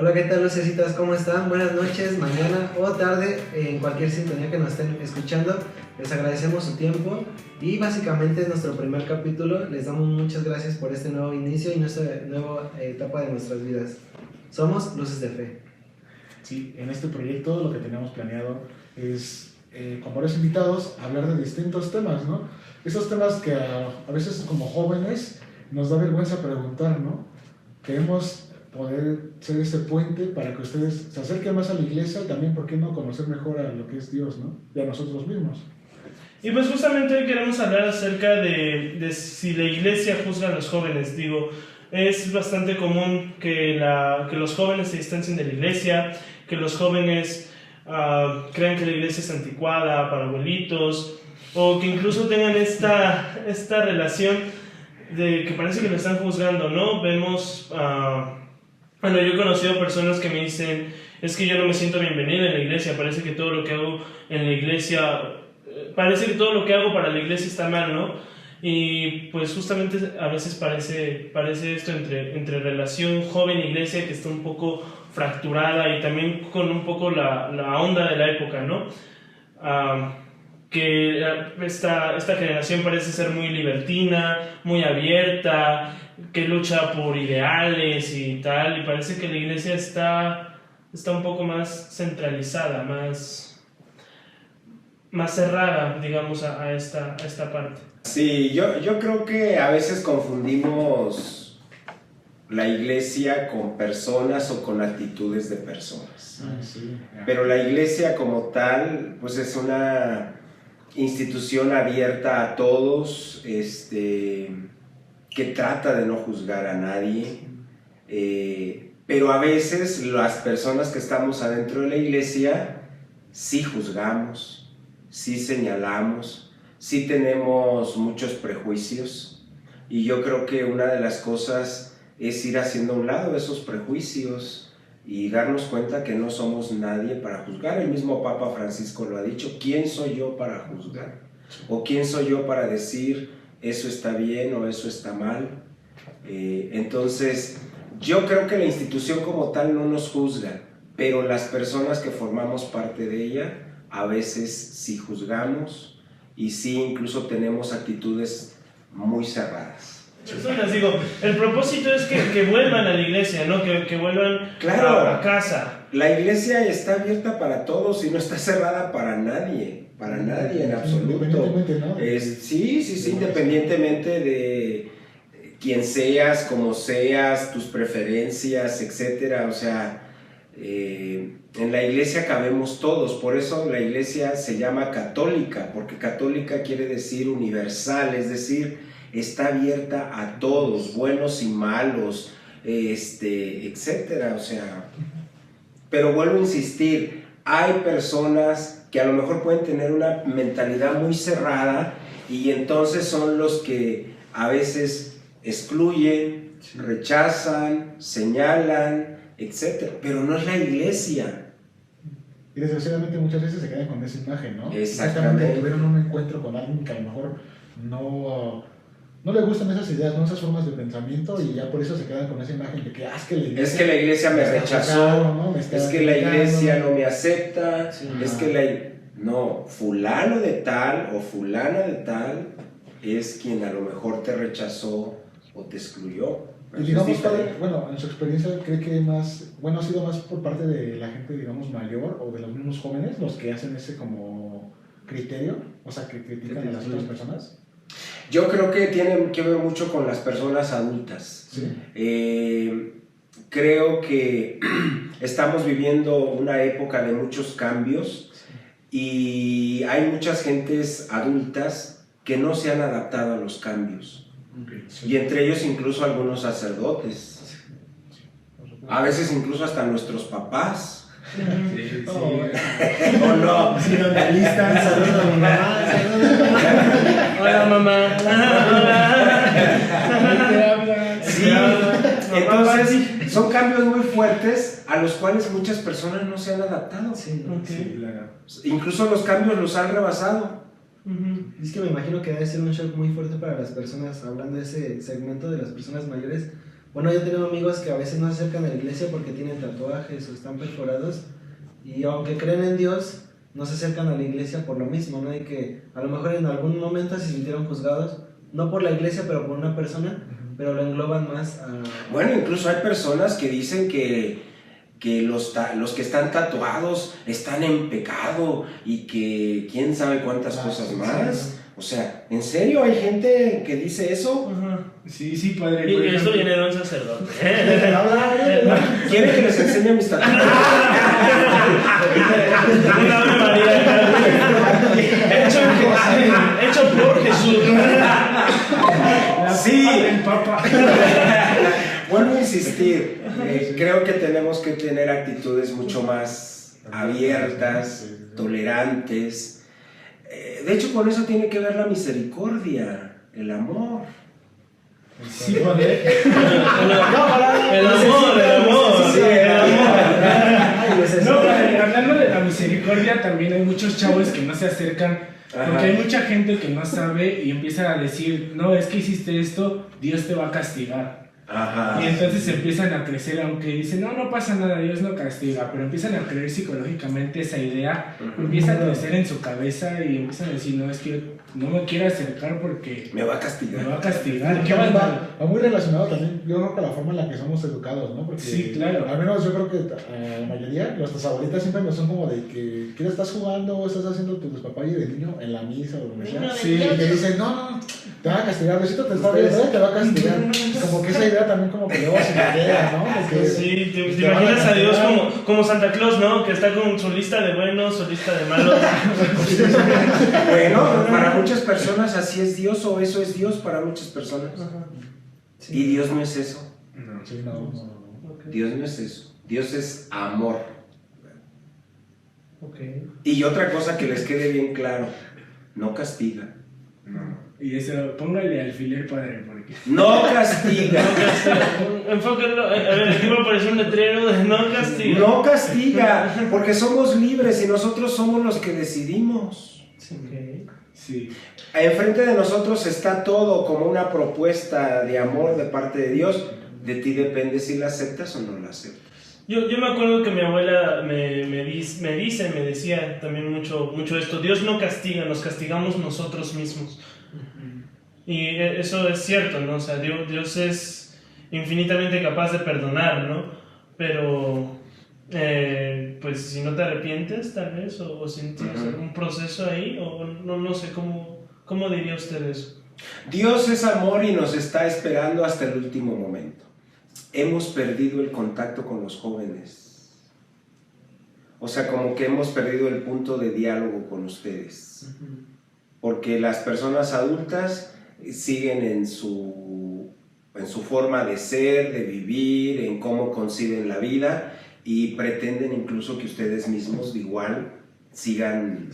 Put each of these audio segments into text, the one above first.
Hola, ¿qué tal, lucecitas? ¿Cómo están? Buenas noches, mañana o tarde, en cualquier sintonía que nos estén escuchando. Les agradecemos su tiempo y básicamente es nuestro primer capítulo. Les damos muchas gracias por este nuevo inicio y nuestra nueva etapa de nuestras vidas. Somos Luces de Fe. Sí, en este proyecto lo que tenemos planeado es, con varios invitados, hablar de distintos temas, ¿no? Esos temas que a veces como jóvenes nos da vergüenza preguntar, ¿no? Queremos poder ser ese puente para que ustedes se acerquen más a la iglesia y también, ¿por qué no?, conocer mejor a lo que es Dios, ¿no? Y a nosotros mismos. Y pues justamente hoy queremos hablar acerca de si la iglesia juzga a los jóvenes. Digo, es bastante común que los jóvenes se distancien de la iglesia, que los jóvenes crean que la iglesia es anticuada para abuelitos, o que incluso tengan esta relación de que parece que lo están juzgando, ¿no? Vemos, bueno, yo he conocido personas que me dicen, es que yo no me siento bienvenida en la iglesia, parece que todo lo que hago en la iglesia, parece que todo lo que hago para la iglesia está mal, ¿no? Y pues justamente a veces parece esto entre relación joven-iglesia que está un poco fracturada y también con un poco la onda de la época, ¿no? Que esta generación parece ser muy libertina, muy abierta, que lucha por ideales y tal, y parece que la iglesia está un poco más centralizada, más cerrada, digamos, a esta parte. Sí, yo creo que a veces confundimos la iglesia con personas o con actitudes de personas. Sí. Pero la iglesia como tal, pues es una institución abierta a todos, que trata de no juzgar a nadie, pero a veces las personas que estamos adentro de la iglesia sí juzgamos, sí señalamos, sí tenemos muchos prejuicios, y yo creo que una de las cosas es ir haciendo a un lado esos prejuicios y darnos cuenta que no somos nadie para juzgar. El mismo Papa Francisco lo ha dicho: ¿quién soy yo para juzgar? ¿O quién soy yo para decir eso está bien o eso está mal? Entonces, yo creo que la institución como tal no nos juzga, pero las personas que formamos parte de ella, a veces sí juzgamos y sí incluso tenemos actitudes muy cerradas. Eso les digo, el propósito es que vuelvan a la iglesia, ¿no? Que vuelvan claro, a casa. La iglesia está abierta para todos y no está cerrada para nadie en absoluto. Independientemente, ¿no? Sí, independientemente de quién seas, cómo seas, tus preferencias, etcétera. O sea, en la iglesia cabemos todos, por eso la iglesia se llama católica, porque católica quiere decir universal, es decir, está abierta a todos, buenos y malos, etcétera. O sea, pero vuelvo a insistir, hay personas que a lo mejor pueden tener una mentalidad muy cerrada y entonces son los que a veces excluyen, rechazan, señalan, etcétera, pero no es la iglesia. Y desgraciadamente muchas veces se quedan con esa imagen, ¿no? Exactamente. Tuvieron un encuentro con alguien que a lo mejor no le gustan esas ideas, no esas formas de pensamiento, y ya por eso se quedan con esa imagen de que es que la iglesia me rechazó, ¿no? es que la iglesia no me acepta, es que no, fulano de tal o fulana de tal es quien a lo mejor te rechazó o te excluyó. Y digamos, padre, bueno, en su experiencia, ¿cree que ha sido más por parte de la gente, digamos, mayor o de los mismos jóvenes los que hacen ese como criterio? O sea, que critican a las otras personas. Yo creo que tiene que ver mucho con las personas adultas. Sí. Creo que estamos viviendo una época de muchos cambios y hay muchas gentes adultas que no se han adaptado a los cambios. Y entre ellos incluso algunos sacerdotes, a veces incluso hasta nuestros papás. Sí. ¿O no? Sí, donde listan, saludos a mi mamá, Hola, mamá. Sí, entonces son cambios muy fuertes a los cuales muchas personas no se han adaptado. Sí, Claro. Incluso los cambios los han rebasado. Es que me imagino que debe ser un shock muy fuerte para las personas, hablando de ese segmento de las personas mayores, Bueno, yo tengo amigos que a veces no se acercan a la iglesia porque tienen tatuajes o están perforados, y aunque creen en Dios, no se acercan a la iglesia por lo mismo, ¿no? Y que a lo mejor en algún momento se sintieron juzgados, no por la iglesia, pero por una persona, pero lo engloban más a... Bueno, incluso hay personas que dicen que los que están tatuados están en pecado y que quién sabe cuántas cosas más. O sea, ¿en serio hay gente que dice eso? Ajá. Sí, padre. Y esto viene de un sacerdote. ¿Quieren que les enseñe mis tatuajes? Un Ave María. Hecho por Jesús. Sí. El Papa. Vuelvo a insistir, creo que tenemos que tener actitudes mucho más abiertas, tolerantes. De hecho, con eso tiene que ver la misericordia, el amor. Sí, padre. El amor. Sí, No, padre, hablando de la misericordia, también hay muchos chavos que no se acercan. Porque hay mucha gente que no sabe y empieza a decir, no, es que hiciste esto, Dios te va a castigar. Ajá. Y entonces empiezan a crecer, aunque dicen, no pasa nada, Dios no castiga, pero empiezan a creer psicológicamente esa idea, empieza a crecer en su cabeza y empiezan a decir, no, es que no me quiero acercar porque Me va a me castigar. va a castigar. ¿Qué También va va muy relacionado también, yo creo que la forma en la que somos educados, ¿no? Porque Sí, claro. al menos yo creo que la mayoría, nuestras abuelitas siempre nos son como de que, ¿qué estás jugando o estás haciendo tu despapalle de niño en la misa o lo que sea? Sí, Y te dicen, no, te va a castigar, Diosito te está viendo, te va a castigar. Como que esa idea también como que luego se me queda, ¿no? Porque Sí, te te van imaginas a Dios castigar. como Santa Claus, ¿no? Que está con su lista de buenos, su lista de malos. Bueno, para muchas personas así es Dios, o eso es Dios para muchas personas. Y Dios no es eso. No. Sí, no. Dios no es eso. Dios es amor. Ok. Y otra cosa que les quede bien claro, no castiga. No. Y eso, póngale alfiler, padre, porque... No castiga. Enfóquenlo. A ver, aquí va a aparecer un letrero de no castigo. No castiga, porque somos libres y nosotros somos los que decidimos. Ok. Sí. Enfrente de nosotros está todo como una propuesta de amor de parte de Dios. De ti depende si la aceptas o no la aceptas. Yo me acuerdo que mi abuela me decía también mucho esto. Dios no castiga, nos castigamos nosotros mismos. Y eso es cierto, ¿no? O sea, Dios es infinitamente capaz de perdonar, ¿no? Pero, pues si no te arrepientes, tal vez, o si tienes algún proceso ahí, o no sé, ¿cómo diría usted eso? Dios es amor y nos está esperando hasta el último momento. Hemos perdido el contacto con los jóvenes. O sea, como que hemos perdido el punto de diálogo con ustedes. Porque las personas adultas siguen en su forma de ser, de vivir, en cómo conciben la vida, y pretenden incluso que ustedes mismos igual sigan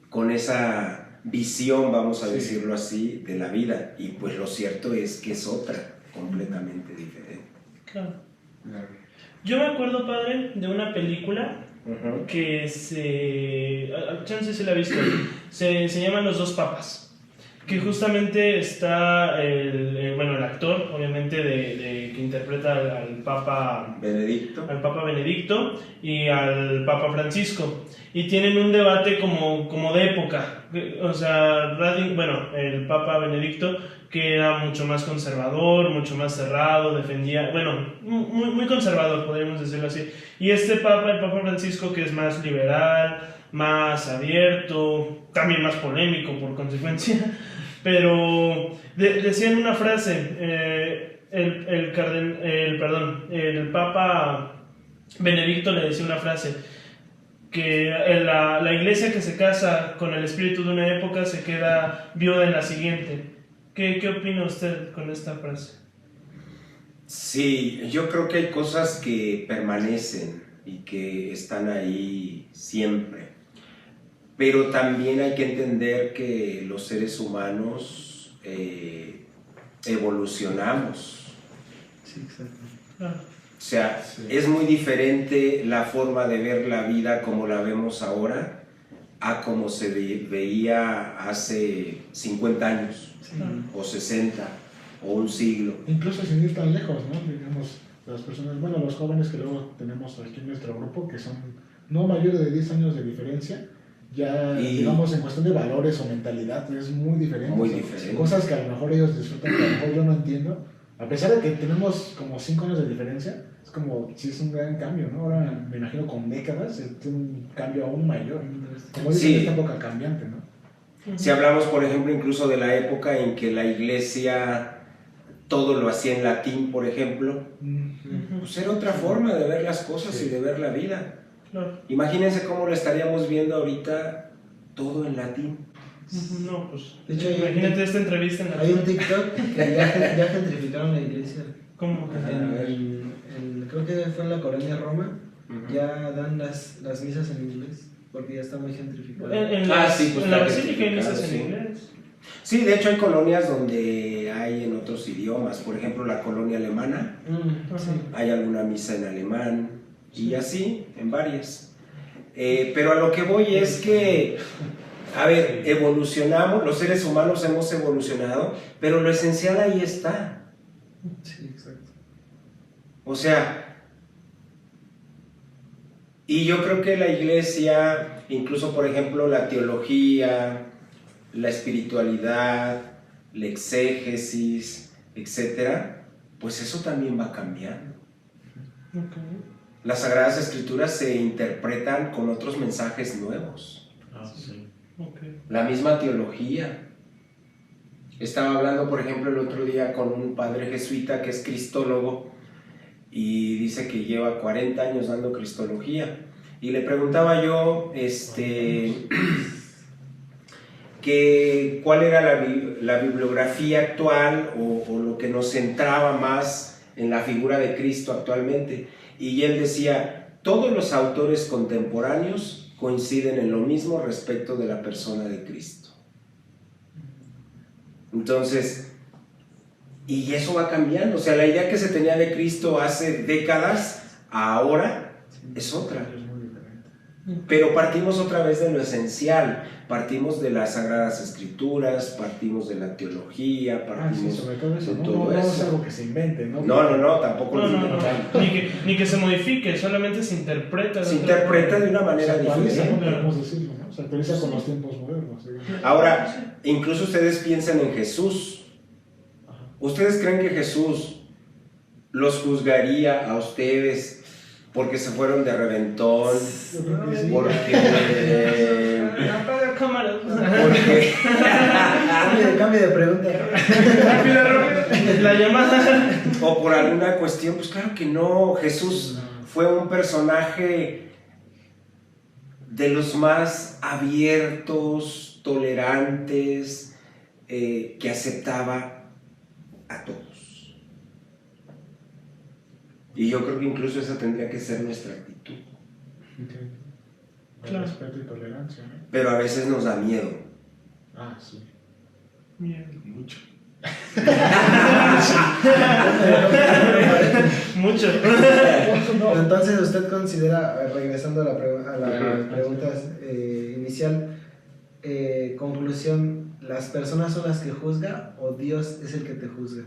con esa visión, vamos a decirlo así, de la vida. Y pues lo cierto es que es otra, completamente diferente. Claro. Yo me acuerdo, padre, de una película que chance se la ha visto, se llaman Los Dos Papas, que justamente está el actor, obviamente, que interpreta al Papa Benedicto y al Papa Francisco, y tienen un debate como de época. O sea, el Papa Benedicto, que era mucho más conservador, mucho más cerrado, defendía, muy, muy conservador, podríamos decirlo así. Y el Papa Francisco, que es más liberal, más abierto, también más polémico por consecuencia. Pero decían una frase, el Papa Benedicto le decía una frase, que la iglesia que se casa con el espíritu de una época se queda viuda en la siguiente. ¿Qué opina usted con esta frase? Sí, yo creo que hay cosas que permanecen y que están ahí siempre. Pero también hay que entender que los seres humanos evolucionamos. Sí, exacto. Ah. O sea, es muy diferente la forma de ver la vida como la vemos ahora a como se veía hace 50 años o 60. o un siglo. Incluso sin ir tan lejos, ¿no? Digamos, las personas, bueno, los jóvenes que luego tenemos aquí en nuestro grupo, que son no mayores de 10 años de diferencia, ya, digamos, en cuestión de valores o mentalidad, es muy diferente. Muy Son diferente. cosas que a lo mejor ellos disfrutan, que a lo mejor yo no entiendo. A pesar de que tenemos como 5 años de diferencia, es como, sí es un gran cambio, ¿no? Ahora me imagino con décadas es un cambio aún mayor. Como dicen, Sí. esta época cambiante, ¿no? Si hablamos, por ejemplo, incluso de la época en que la iglesia todo lo hacía en latín, por ejemplo, pues era otra forma de ver las cosas y de ver la vida. Claro. Imagínense cómo lo estaríamos viendo ahorita todo en latín. No, pues. De hecho, imagínate esta entrevista en la. Hay un TikTok que ya gentrificaron la iglesia. ¿Cómo? Creo que fue en la colonia Roma. Ujú. Ya dan las misas en inglés porque ya está muy gentrificado. Sí, pues en la está basílica hay misas gentrificado, en sí. inglés. Sí, de hecho hay colonias donde hay en otros idiomas, por ejemplo la colonia alemana, Sí. hay alguna misa en alemán y así, en varias. Pero a lo que voy es que, a ver, evolucionamos, los seres humanos hemos evolucionado, pero lo esencial ahí está. Sí, exacto. O sea, y yo creo que la iglesia, incluso por ejemplo la teología, la espiritualidad, la exégesis, etcétera, pues eso también va cambiando. Okay. Las Sagradas Escrituras se interpretan con otros mensajes nuevos. Sí. Okay. La misma teología. Estaba hablando, por ejemplo, el otro día con un padre jesuita que es cristólogo y dice que lleva 40 años dando cristología. Y le preguntaba yo, que cuál era la bibliografía actual o lo que nos centraba más en la figura de Cristo actualmente. Y él decía, todos los autores contemporáneos coinciden en lo mismo respecto de la persona de Cristo. Entonces, y eso va cambiando. O sea, la idea que se tenía de Cristo hace décadas, ahora es otra. Es muy diferente. Pero partimos otra vez de lo esencial, partimos de las Sagradas Escrituras, partimos de la teología, Sí, partimos sobre todo eso, de ¿no? todo No es eso. algo que se invente, ¿no? No, tampoco No, lo no, no. inventamos. Ni que se modifique, solamente se interpreta. Se interpreta de una Se manera actualiza, ¿no? diferente. Podemos decirlo, ¿no? Se actualiza con los tiempos modernos. ¿Sí? Ahora, incluso ustedes piensan en Jesús. Ajá. ¿Ustedes creen que Jesús los juzgaría a ustedes porque se fueron de reventón? Yo creo que sí. Porque... Apaga cámaras. porque Cambio de pregunta. Rápido, rápido. La llamada. o por alguna cuestión, pues claro que no. Jesús fue un personaje de los más abiertos, tolerantes, que aceptaba a todos. Y yo creo que incluso esa tendría que ser nuestra actitud. Okay. Claro. Respeto y tolerancia, ¿no? Pero a veces nos da miedo. Ah, sí. Bien. Mucho. Mucho. Entonces, ¿usted considera, regresando a la pregunta inicial, conclusión, ¿las personas son las que juzgan o Dios es el que te juzga?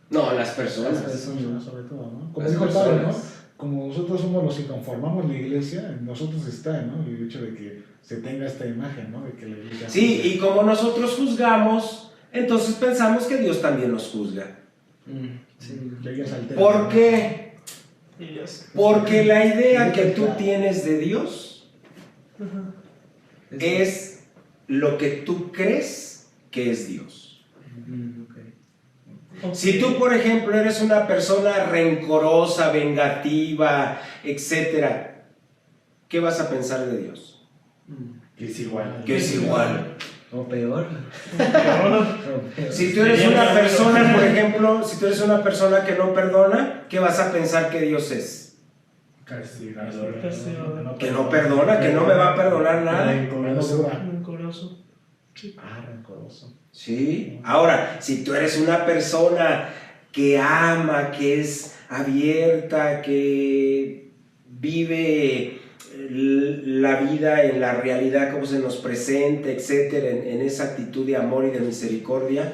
No, las Las personas. personas. Sobre todo, ¿no? Como Las dijo el padre, ¿no? personas. Como nosotros somos los que conformamos la iglesia, en nosotros está, ¿no? El hecho de que se tenga esta imagen, ¿no? De que la iglesia Sí, y como nosotros juzgamos, entonces pensamos que Dios también nos juzga. Sí. la iglesia altera. ¿Por qué? Y ya sé. Porque la idea que tú tienes de Dios Ajá. es lo que tú crees que es Dios. Ok. Si tú, por ejemplo, eres una persona rencorosa, vengativa, etcétera, ¿qué vas a pensar de Dios? Que es igual. Que es igual. O peor. Si tú eres una persona, por ejemplo, si tú eres una persona que no perdona, ¿qué vas a pensar que Dios es? Castigador. Castigador. Que no perdona, que no me va a perdonar nada. Rencoroso. Rencoroso. Ah, rencoroso. Sí. Ahora, si tú eres una persona que ama, que es abierta, que vive la vida en la realidad como se nos presenta, etcétera, en esa actitud de amor y de misericordia,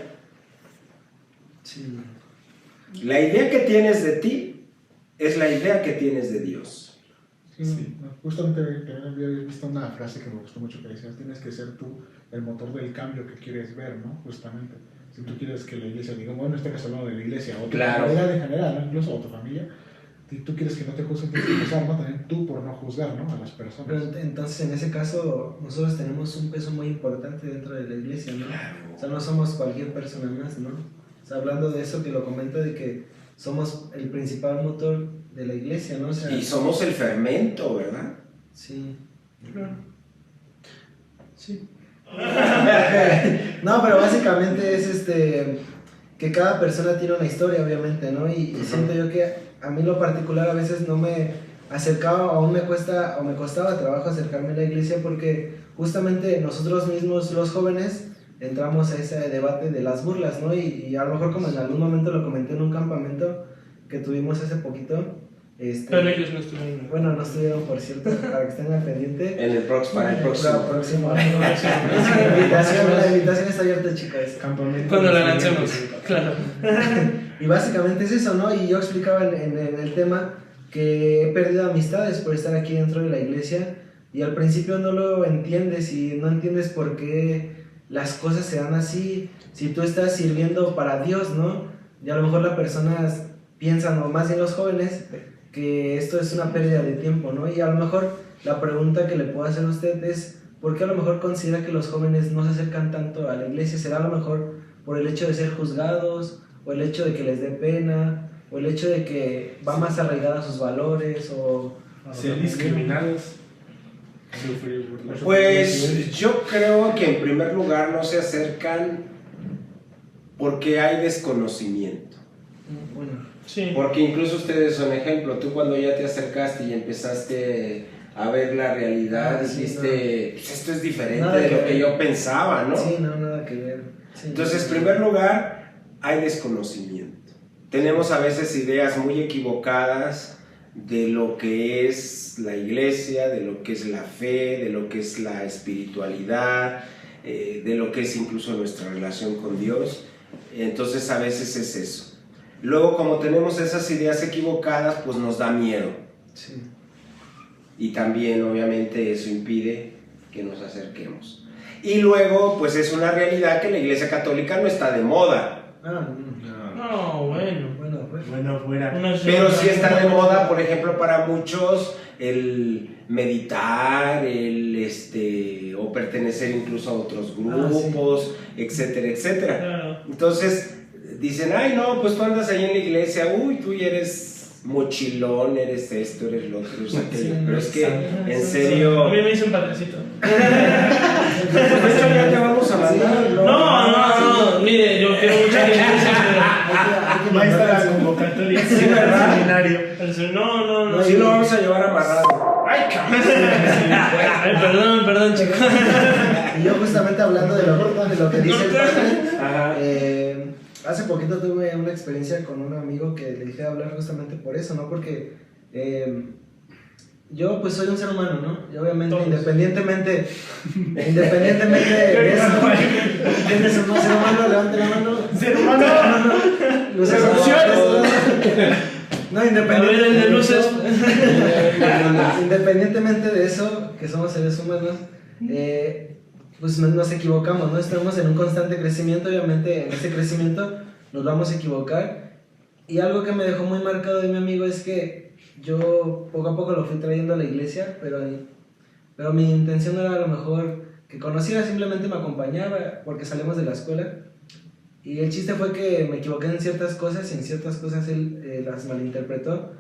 Sí. La idea que tienes de ti es la idea que tienes de Dios. Sí. Justamente también había visto una frase que me gustó mucho que decía, tienes que ser tú el motor del cambio que quieres ver, ¿no? Justamente. Si tú quieres que la iglesia, digo, bueno, en este caso hablando de la iglesia, o tu familia en general, ¿no? Incluso o tu familia, si tú quieres que no te juzguen, tienes que empezar, ¿no? También tú por no juzgar, ¿no? A las personas. Pero entonces en ese caso nosotros tenemos un peso muy importante dentro de la iglesia, ¿no? Claro. O sea, no somos cualquier persona más, ¿no? O sea, hablando de eso que lo comento, de que somos el principal motor de la iglesia, ¿no? O sea, Y somos el fermento, ¿verdad? sí. Claro. Sí. No, pero básicamente es que cada persona tiene una historia, obviamente, ¿no? Y siento yo que a mí lo particular a veces no me acercaba, aún me cuesta o me costaba trabajo acercarme a la iglesia porque justamente nosotros mismos los jóvenes entramos a ese debate de las burlas, ¿no? Y a lo mejor como en algún momento lo comenté en un campamento que tuvimos hace poquito. Pero ellos no estuvieron. Bueno, no estuvieron, por cierto, para que estén al pendiente. Para el próximo. La invitación está abierta, chicos. Campamento. Cuando la lancemos, claro. Y básicamente es eso, ¿no? Y yo explicaba en el tema que he perdido amistades por estar aquí dentro de la iglesia y al principio no lo entiendes y no entiendes por qué las cosas se dan así, si tú estás sirviendo para Dios, ¿no? Y a lo mejor las personas piensan, o más bien los jóvenes, que esto es una pérdida de tiempo, ¿no? Y a lo mejor la pregunta que le puedo hacer a usted es, ¿por qué a lo mejor considera que los jóvenes no se acercan tanto a la iglesia? ¿Será a lo mejor por el hecho de ser juzgados, o el hecho de que les dé pena, o el hecho de que va más arraigada a sus valores, o Ser discriminados. Sufrir burlas. Pues yo creo que en primer lugar no se acercan porque hay desconocimiento. bueno, Sí. Porque incluso ustedes son ejemplo. Tú cuando ya te acercaste y empezaste a ver la realidad, sí, dijiste, pues esto es diferente Nada de que lo que ver. yo pensaba, ¿no? sí, no, nada que ver. Sí, Entonces, en primer lugar, hay desconocimiento. Tenemos a veces ideas muy equivocadas de lo que es la iglesia, de lo que es la fe, de lo que es la espiritualidad, de lo que es incluso nuestra relación con Dios. Entonces, a veces es eso. Luego, como tenemos esas ideas equivocadas, pues nos da miedo. Sí. Y también, obviamente, eso impide que nos acerquemos. Y luego, pues es una realidad que la Iglesia Católica no está de moda. No, bueno. Bueno, pues. Bueno, fuera. Pero sí está de moda, por ejemplo, para muchos, el meditar, o pertenecer incluso a otros grupos, etcétera, etcétera. Claro. Entonces, dicen, ay, no, pues tú andas ahí en la iglesia, uy, tú ya eres mochilón, eres esto, eres lo otro, eres aquello. Sí, Pero es que, sí, en sí, serio... A mí me dicen padrecito. De hecho, ya te vamos a mandar, No, mire, yo quiero mucha iglesia, Ahí está la convocatoria. Sí, ¿verdad? Seminario. pero. No. Sí lo vamos a llevar amarrado. Ay, cabrón. Ay, perdón, chicos. Y yo justamente hablando de lo que dice el padre, Ajá. hace poquito tuve una experiencia con un amigo que le dejé de hablar justamente por eso, ¿no? Porque yo pues soy un ser humano, ¿no? Y obviamente Todos. independientemente de eso, ¿entiendes? Un ser humano, levante la mano. Ser humano. Luces no, A ver, el de luces. independientemente de eso, que somos seres humanos, pues nos equivocamos, ¿no? Estamos en un constante crecimiento, obviamente en ese crecimiento nos vamos a equivocar. Y algo que me dejó muy marcado de mi amigo es que yo poco a poco lo fui trayendo a la iglesia, pero mi intención no era a lo mejor que conociera, simplemente me acompañaba porque salimos de la escuela. Y el chiste fue que me equivoqué en ciertas cosas y en ciertas cosas él las malinterpretó.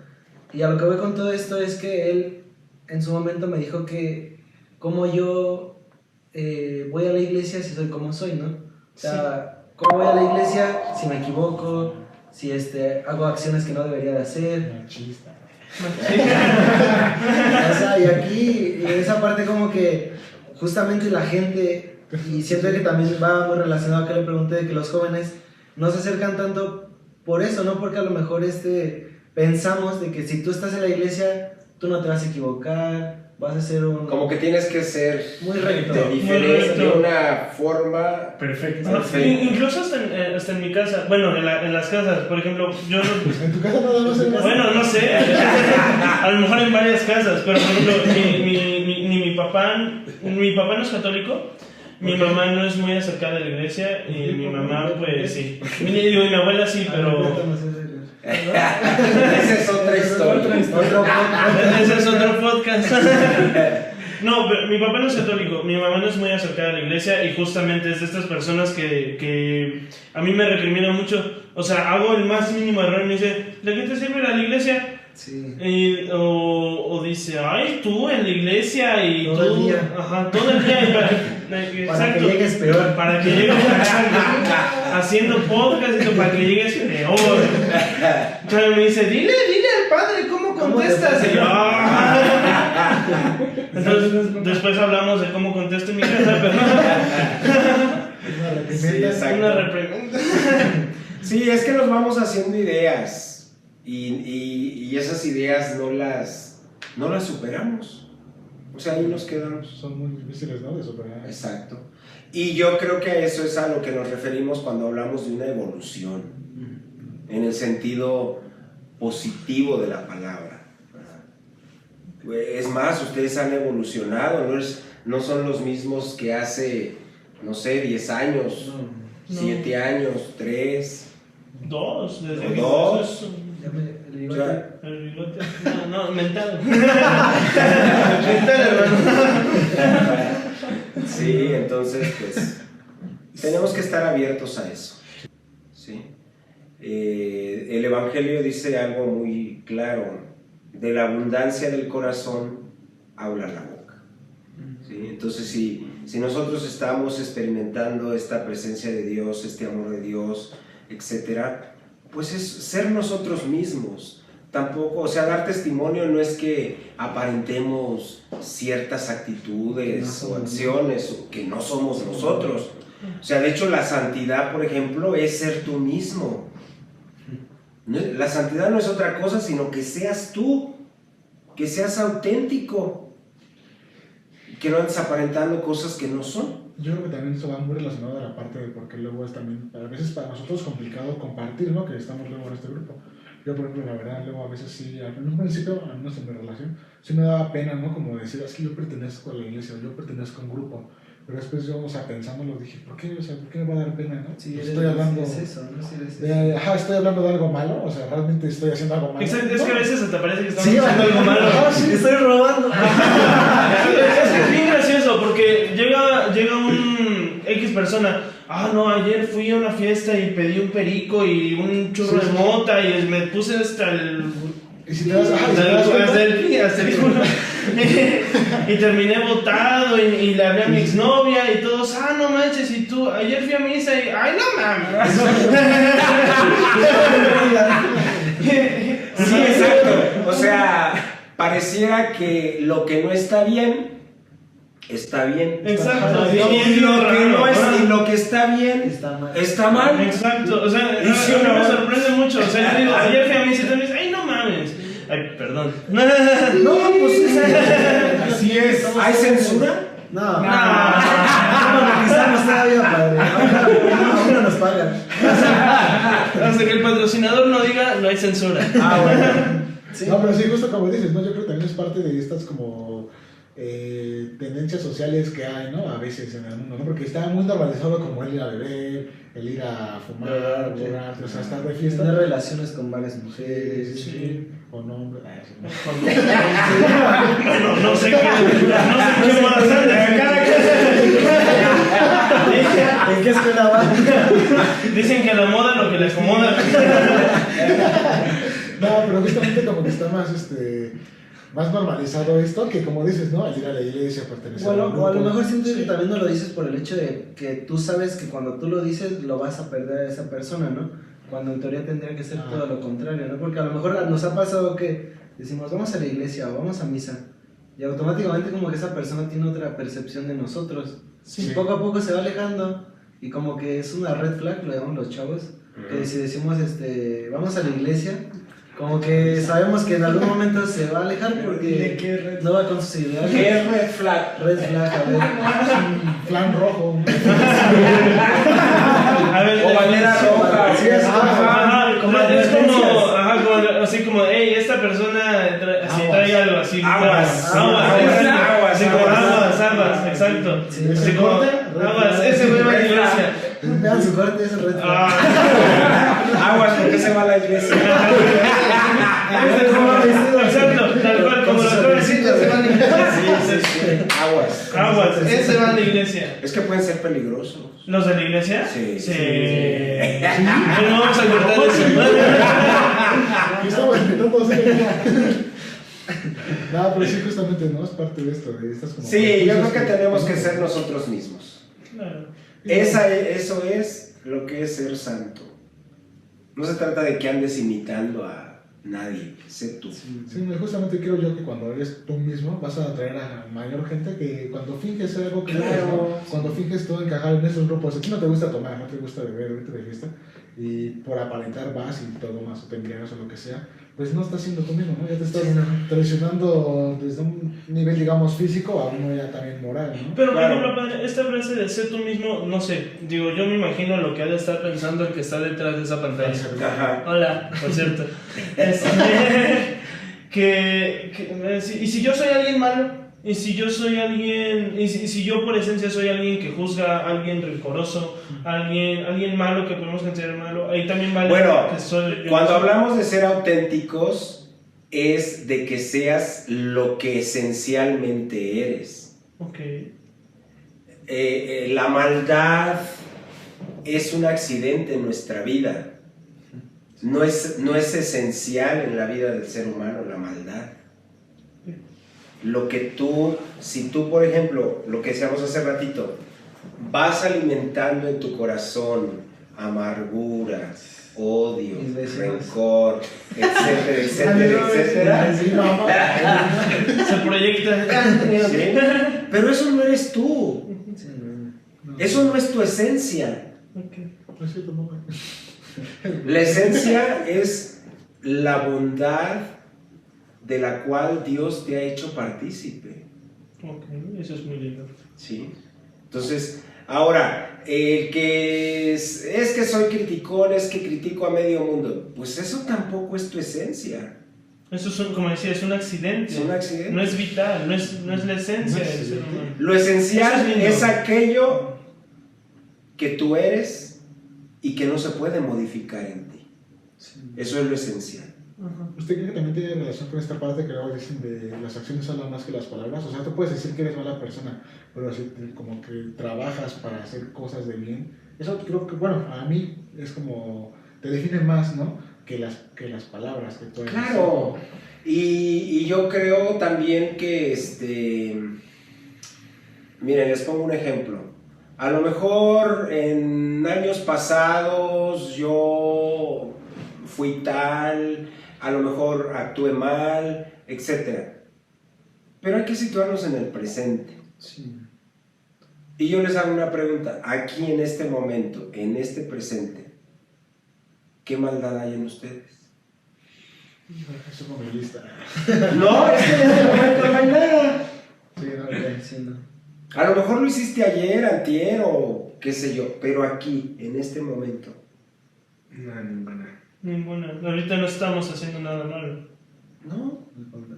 Y a lo que voy con todo esto es que él en su momento me dijo que cómo yo voy a la iglesia si soy como soy, ¿no? O sea, ¿cómo voy a la iglesia si me equivoco, si hago acciones que no debería de hacer? Machista. O sea, y aquí, en esa parte como que justamente la gente, y siento que también va muy relacionado a que le pregunté, de que los jóvenes no se acercan tanto por eso, ¿no? Porque a lo mejor pensamos de que si tú estás en la iglesia, tú no te vas a equivocar, vas a ser un... Como que tienes que ser Muy recto. de diferente, recto. de una forma Perfecto. perfecta. Incluso hasta en mi casa, bueno, en las casas, por ejemplo, yo no... En tu casa nada más hay más. Bueno, no sé, a lo mejor en varias casas, pero por ejemplo, mi papá no es católico, mi mamá no es muy acercada a la iglesia y mi mamá pues sí, mi abuela sí, pero Esa es otra historia. ese es otro podcast. No, pero mi papá no es católico, mi mamá no es muy acercada a la iglesia y justamente es de estas personas que a mí me recriminan mucho, o sea, hago el más mínimo error y me dice, ¿de qué te sirve ir a la iglesia? Sí. O dice, ay, tú en la iglesia y Todo el tú, día. ajá, todo el día. Para que llegues peor. Para que llegues haciendo podcast, para que llegues peor. Entonces me dice, dile al padre cómo contestas. Y yo, "Ah". Entonces, después hablamos de cómo contesto en mi casa, pero Sí, exacto. una reprimenda. Sí, es que nos vamos haciendo ideas y esas ideas no las superamos. O sea, ahí nos quedamos. Son muy difíciles, ¿no? De superar. Exacto. Y yo creo que eso es a lo que nos referimos cuando hablamos de una evolución, en el sentido positivo de la palabra. Es más, ustedes han evolucionado, no son los mismos que hace, no sé, 10 años, No. 7 años, 3. Dos, desde ¿O que dos? El O bigote. sea, el bigote. No, mental. Mental, hermano. sí, entonces pues tenemos que estar abiertos a eso. ¿Sí? El Evangelio dice algo muy claro: de la abundancia del corazón habla la boca. ¿Sí? Entonces si nosotros estamos experimentando esta presencia de Dios, este amor de Dios, etcétera, pues es ser nosotros mismos. Tampoco, o sea, dar testimonio no es que aparentemos ciertas actitudes o acciones que no somos nosotros. O sea, de hecho la santidad, por ejemplo, es ser tú mismo. La santidad no es otra cosa sino que seas tú, que seas auténtico, que no andes aparentando cosas que no son. Yo creo que también esto va muy relacionado a la parte de porque luego es también, a veces para nosotros complicado compartir, ¿no? Que estamos luego en este grupo. Yo, por ejemplo, la verdad, luego a veces sí, en un principio, al menos en mi relación, sí me daba pena, ¿no? Como decir, es que yo pertenezco a la iglesia, o yo pertenezco a un grupo. Pero después yo, o sea, pensándolo, dije, ¿por qué? O sea, ¿por qué me va a dar pena, no? Sí, Pues estoy hablando... es eso, ¿no? Sí, es eso. estoy hablando de algo malo, o sea, realmente estoy haciendo algo malo. Exacto, es que a veces te parece que estamos Sí, haciendo algo malo. Sí, estoy robando. Es que es bien gracioso porque llega un X persona. Ah, no, ayer fui a una fiesta y pedí un perico y un churro de mota y me puse hasta el... Y si te das, hasta el culo. Y terminé botado y le hablé a mi exnovia y todos, ah, no manches, y tú, ayer fui a misa y, ay, no mames. Sí, exacto. O sea, pareciera que lo que no está bien está bien. Exacto. Y lo que está bien Está mal. está mal. Exacto, o sea, Y sí, a mí no. me sorprende mucho. O sea, yo digo, ayer fui a misa y tú me dices, ay, no mames. Ay, perdón. No, pues Así es. ¿hay censura? No, no monetizamos todavía, padre. Aún no nos pagan. Hasta que el patrocinador no diga, no hay censura. Ah, bueno. Sí. No, pero sí, justo como dices, ¿no? Yo creo que también es parte de estas como tendencias sociales que hay, ¿no? A veces en el mundo, ¿no? Porque está muy normalizado como el ir a beber, el ir a fumar, borrarte, o sea, estar de fiesta. Tener relaciones con varias mujeres. Sí, con hombres. Bueno, no sé qué más. ¿En qué escuela va? Dicen que la moda lo que le acomoda. No, pero justamente como que está más normalizado esto que como dices, ¿no? Al ir a la iglesia, pertenecer a un O a lo grupo. mejor siento que también no lo dices por el hecho de que tú sabes que cuando tú lo dices lo vas a perder a esa persona, ¿no? Cuando en teoría tendría que ser todo lo contrario, ¿no? Porque a lo mejor nos ha pasado que decimos vamos a la iglesia o vamos a misa y automáticamente como que esa persona tiene otra percepción de nosotros. Sí. Y poco a poco se va alejando y como que es una red flag, lo llamamos los chavos, que si decimos vamos a la iglesia, como que sabemos que en algún momento se va a alejar porque no va con sus ideales. ¿Qué es red flag? Red flag, a ver. Flan rojo. A ver, O bandera roja. Sí, es como advertencias. así como, hey, esta persona trae algo así. Aguas. Aguas, así como Aguas. aguas, exacto. Sí, Así ¿se como, corta? aguas, ese güey va a la iglesia. Vean su corte, es red flag. Aguas, ¿por qué se va a la iglesia? Exacto, tal cual, como lo acabo de decir. Aguas. Aguas, ese va a la iglesia. Es que pueden ser peligrosos. ¿Los de la iglesia? Sí. Pero no vamos a cortar eso. Estamos intentando hacer. No, pero sí, justamente, ¿no? Es parte de esto. De estas como Sí, yo creo que tenemos que ser nosotros mismos. Claro. Eso es lo que es ser santo. No se trata de que andes imitando a nadie, sé tú. Sí, justamente creo yo que cuando eres tú mismo vas a atraer a mayor gente que cuando finges ser algo que no eres, ¿no? Cuando finges tú encajar en esos grupos, a ti no te gusta tomar, no te gusta beber, irte de fiesta, y por aparentar vas y todo más, o te embriagas o lo que sea, pues no estás siendo tú mismo, ¿no? Ya te estás traicionando desde un nivel, digamos, físico a uno ya también moral, ¿no? Pero, por Claro. ejemplo, padre, esta frase de ser tú mismo, no sé, digo, yo me imagino lo que ha de estar pensando el que está detrás de esa pantalla. Ajá. Hola, por cierto. Y si yo soy alguien malo, y si yo soy alguien, y si yo por esencia soy alguien que juzga, alguien rencoroso, alguien malo que podemos considerar malo, ahí también vale Bueno, que soy yo. cuando hablamos de ser auténticos, es de que seas lo que esencialmente eres. Ok. La maldad es un accidente en nuestra vida. No es esencial en la vida del ser humano la maldad. Si tú, por ejemplo, lo que decíamos hace ratito, vas alimentando en tu corazón amargura, odio, rencor, etcétera. Se proyecta. ¿Sí? Pero eso no eres tú. Eso no es tu esencia. Okay. No es cierto, no. La esencia es la bondad de la cual Dios te ha hecho partícipe. Ok, eso es muy lindo. ¿Sí? Entonces, ahora, el que es que soy criticón, es que critico a medio mundo, pues eso tampoco es tu esencia. Eso es, como decía, es un accidente. Es un accidente. No es vital, no es la esencia del ser humano. Lo esencial Eso es lindo. es aquello que tú eres y que no se puede modificar en ti. Eso es lo esencial. Ajá. ¿Usted cree que también tiene relación con esta parte que luego dicen de las acciones hablan más que las palabras? O sea, tú puedes decir que eres mala persona, pero si como que trabajas para hacer cosas de bien, eso creo que, bueno, a mí es como, te define más, ¿no? Que las palabras que tú eres. Claro. Y yo creo también que, miren, les pongo un ejemplo. A lo mejor en años pasados yo fui tal, a lo mejor actué mal, etc. Pero hay que situarnos en el presente. Sí. Y yo les hago una pregunta, aquí en este momento, en este presente, ¿qué maldad hay en ustedes? Eso como mi lista. No, es que en este momento no hay nada. Sí, no, Sí, no. A lo mejor lo hiciste ayer, antier o qué sé yo, pero aquí, en este momento. Ninguna. Ahorita no estamos haciendo nada malo. No.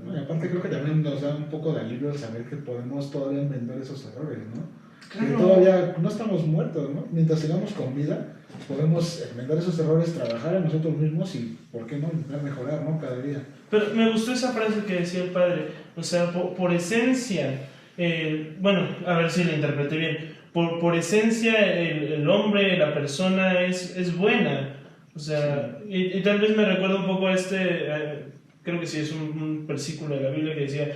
No, y aparte creo que también nos da un poco de alivio el saber que podemos todavía enmendar esos errores, ¿no? Claro. Que todavía no estamos muertos, ¿no? Mientras sigamos con vida, podemos enmendar esos errores, trabajar en nosotros mismos y, ¿por qué no?, intentar mejorar, ¿no? Cada día. Pero me gustó esa frase que decía el padre. O sea, por esencia, bueno, a ver si la interpreté bien. Por esencia, el hombre, la persona es buena. O sea, y tal vez me recuerda un poco a creo que sí, es un versículo de la Biblia que decía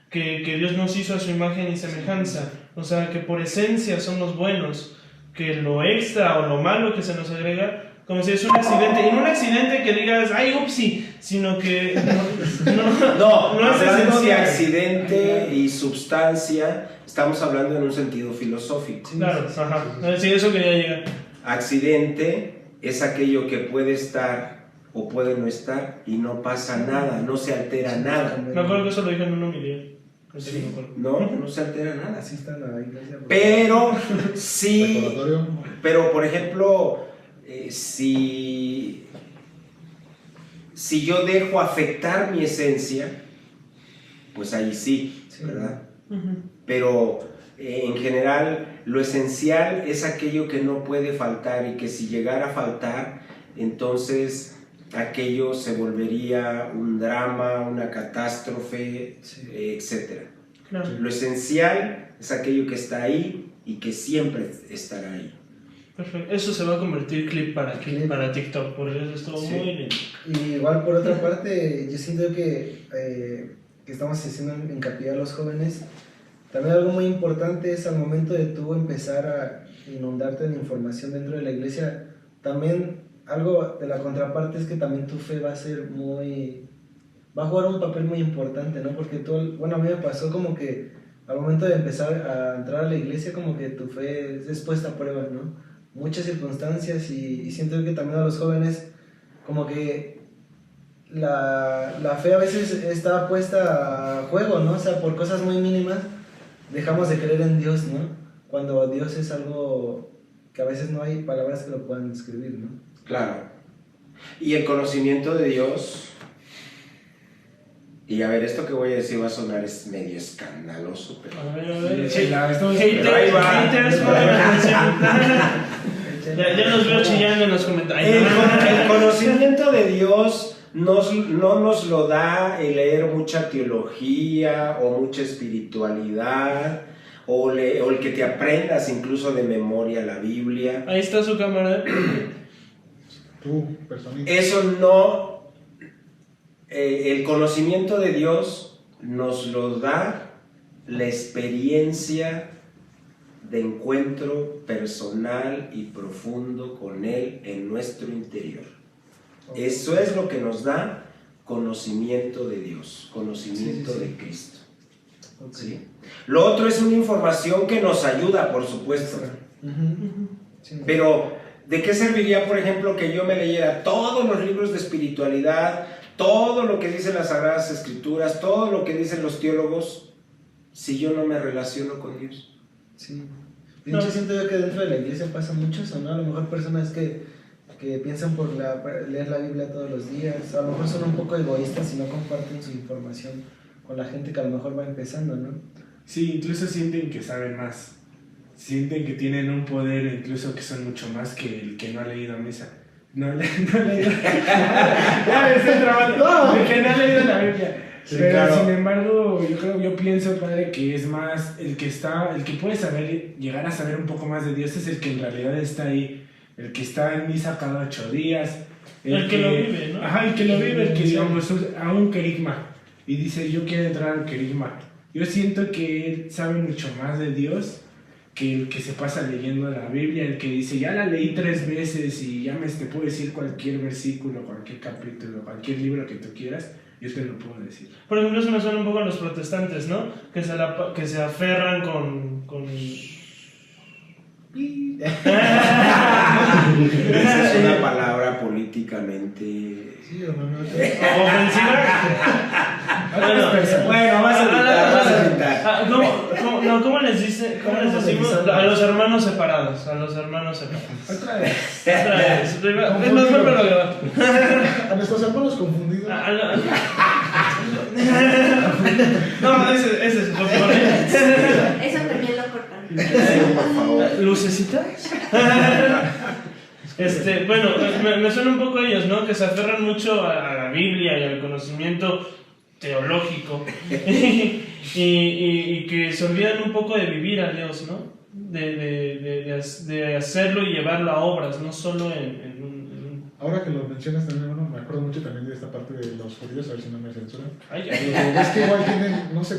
que Dios nos hizo a su imagen y semejanza. O sea, que por esencia somos buenos, que lo extra o lo malo que se nos agrega, como si es un accidente, y no un accidente que digas, ay, upsi, sino que no es hablando de esencial. accidente y substancia, estamos hablando en un sentido filosófico. Claro, ajá. Sí, eso quería llegar. Accidente es aquello que puede estar o puede no estar y no pasa nada, no se altera nada. Me acuerdo que eso lo dije en una homilía. Sí, no se altera nada. Así está la iglesia. Pero sí, Recordatorio. pero por ejemplo, si yo dejo afectar mi esencia, pues ahí sí, ¿verdad? Pero en general lo esencial es aquello que no puede faltar y que si llegara a faltar, entonces aquello se volvería un drama, una catástrofe, etc. Claro. Lo esencial es aquello que está ahí y que siempre estará ahí. Perfecto. Eso se va a convertir clip para TikTok, porque eso estuvo muy lindo. Y igual por otra parte, yo siento que estamos haciendo hincapié a los jóvenes. También algo muy importante es al momento de tú empezar a inundarte de información dentro de la iglesia, también algo de la contraparte es que también tu fe va a jugar un papel muy importante, ¿no? Porque a mí me pasó como que al momento de empezar a entrar a la iglesia, como que tu fe es puesta a prueba, ¿no? Muchas circunstancias y siento que también a los jóvenes como que la fe a veces está puesta a juego, ¿no? O sea, por cosas muy mínimas dejamos de creer en Dios, ¿no? Cuando Dios es algo que a veces no hay palabras que lo puedan describir, ¿no? Claro. Y el conocimiento de Dios, y a ver, esto que voy a decir va a sonar es medio escandaloso, pero... A ver. Sí, Pero ahí va. Haters, ya los veo chillando en los comentarios. El conocimiento de Dios no nos lo da el leer mucha teología o mucha espiritualidad o el que te aprendas incluso de memoria la Biblia. Ahí está su cámara. Tú, personita. Eso no... el conocimiento de Dios nos lo da la experiencia de encuentro personal y profundo con Él en nuestro interior. Eso es lo que nos da conocimiento de Dios, conocimiento de Cristo. ¿Sí? Lo otro es una información que nos ayuda, por supuesto. Sí. Pero, ¿de qué serviría, por ejemplo, que yo me leyera todos los libros de espiritualidad, todo lo que dicen las Sagradas Escrituras, todo lo que dicen los teólogos, si yo no me relaciono con Dios? Sí. De hecho, siento yo que dentro de la iglesia pasa mucho eso, ¿no? A lo mejor personas que piensan por leer la Biblia todos los días, a lo mejor son un poco egoístas y no comparten su información con la gente que a lo mejor va empezando, ¿no? Sí, incluso sienten que saben más. Sienten que tienen un poder, incluso que son mucho más que el que no ha leído misa. No he leído. Ya me estoy trabando. El que no ha leído la Biblia. Sí, pero claro. sin embargo, yo pienso, padre, que es más el que puede llegar a saber un poco más de Dios es el que en realidad está ahí, el que está en misa cada 8 días, El que lo vive, ¿no? Ajá, el que lo vive, el que digamos a un querigma y dice yo quiero entrar al querigma. Yo siento que él sabe mucho más de Dios que el que se pasa leyendo la Biblia, el que dice ya la leí 3 veces y ya te puedo decir cualquier versículo, cualquier capítulo, cualquier libro que tú quieras. Yo te lo puedo decir. Por ejemplo, eso me suena un poco a los protestantes, ¿no? Que se aferran con... Esa es una palabra políticamente... Sí, o no, ofensiva. Bueno, vas a evitar. ¿Cómo les decimos? A los hermanos separados. Otra vez. Otra vez. Es más, vuelve a grabar. A nuestros hermanos confundidos. No, ese es lo peor. Eso también lo cortan. Por favor. ¿Lucecitas? Bueno, me suena un poco a ellos, ¿no? Que se aferran mucho a la Biblia y al conocimiento teológico y que se olvidan un poco de vivir a Dios, ¿no? De hacerlo y llevarlo a obras, no solo en un... Ahora que lo mencionas también, bueno, me acuerdo mucho también de esta parte de los judíos, a ver si no me censuran. Ay, Es que igual tienen, no sé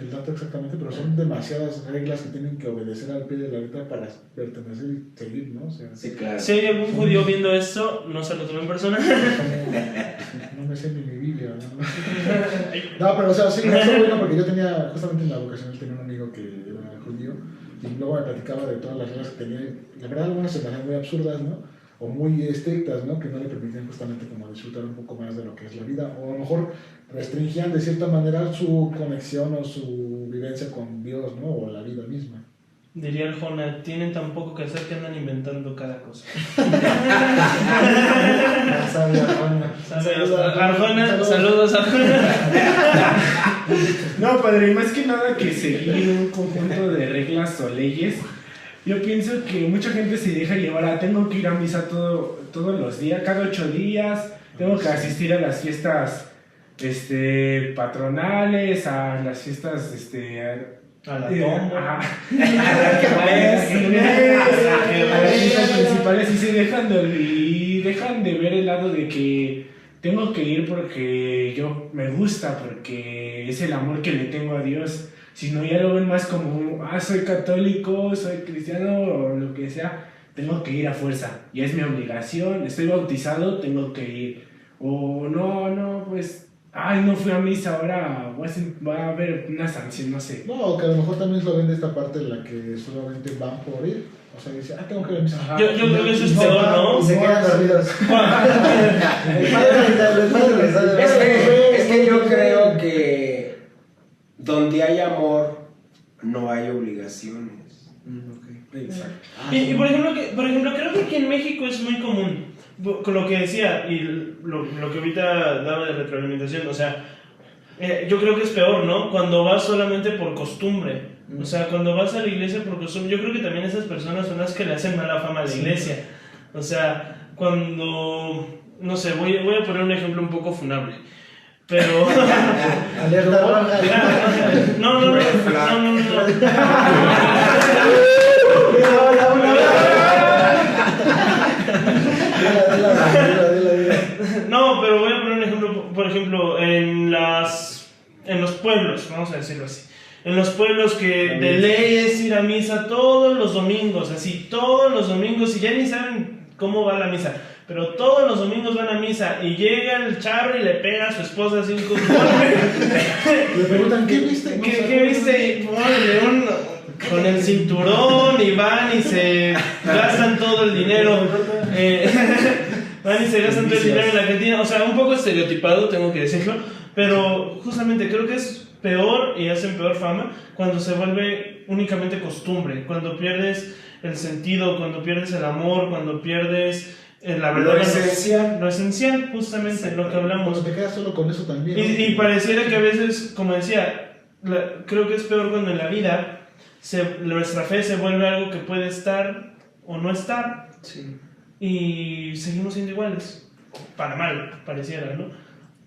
el dato exactamente, pero son demasiadas reglas que tienen que obedecer al pie de la letra para pertenecer y seguir, ¿no? O sea, Sí, claro. si hay algún judío viendo esto, no se lo tome en persona. no me sé ni mi Biblia, ¿no? No, pero o sea, sí, eso bueno, porque yo tenía, justamente en la vocacional tenía un amigo que era judío y luego me platicaba de todas las reglas que tenía. La verdad, algunas se me hacían muy absurdas, ¿no? o muy estrictas, ¿no? Que no le permitían justamente como disfrutar un poco más de lo que es la vida, o a lo mejor restringían de cierta manera su conexión o su vivencia con Dios, ¿no? O la vida misma. Diría el Jona, tienen tan poco que hacer que andan inventando cada cosa. La sabia Arjona. Saludos Arjona. No, padre, más que nada que seguir un conjunto de reglas o leyes, yo pienso que mucha gente se deja llevar a tengo que ir a misa todos los días, cada 8 días, tengo que asistir a las fiestas patronales, a las fiestas A la tomba. a las fiestas principales y se dejan de ver el lado de que tengo que ir porque yo me gusta, porque es el amor que le tengo a Dios, sino ya lo ven más como, soy católico, soy cristiano o lo que sea, tengo que ir a fuerza, ya es mi obligación, estoy bautizado, tengo que ir, o no, pues, no fui a misa, ahora va a haber una sanción, no sé. No, que a lo mejor también lo ven de esta parte en la que solamente van por ir, o sea, dice, tengo que ir a misa. Yo creo que eso es peor, ¿no? Y se quedan dormidos. El padre les da Es que yo creo que donde hay amor no hay obligaciones. Exacto. Y por ejemplo, creo que aquí en México es muy común, con lo que decía y lo que ahorita daba de retroalimentación, o sea, yo creo que es peor, ¿no? Cuando vas solamente por costumbre, o sea, cuando vas a la iglesia por costumbre, yo creo que también esas personas son las que le hacen mala fama a la iglesia, o sea, cuando, no sé, voy a poner un ejemplo un poco funable, pero... Alerta roja. No. No, pero voy a poner un ejemplo, por ejemplo, en los pueblos, vamos a decirlo así. En los pueblos que de ley es ir a misa todos los domingos, así, todos los domingos, y ya ni saben cómo va la misa, pero todos los domingos van a misa, y llega el charro y le pega a su esposa así con Le preguntan, ¿qué viste? ¿Qué viste? Y ponle con el cinturón y van y se gastan todo el dinero. Van y se gastan todo el dinero en la cantina. O sea, un poco estereotipado, tengo que decirlo. Pero justamente creo que es peor y hacen peor fama cuando se vuelve únicamente costumbre. Cuando pierdes el sentido, cuando pierdes el amor, cuando pierdes la verdad. Lo esencial, justamente, lo que hablamos. Cuando te quedas solo con eso también. Y pareciera que a veces, como decía, creo que es peor cuando en la vida nuestra fe se vuelve algo que puede estar o no estar. Sí. Y seguimos siendo iguales. Para mal, pareciera, ¿no?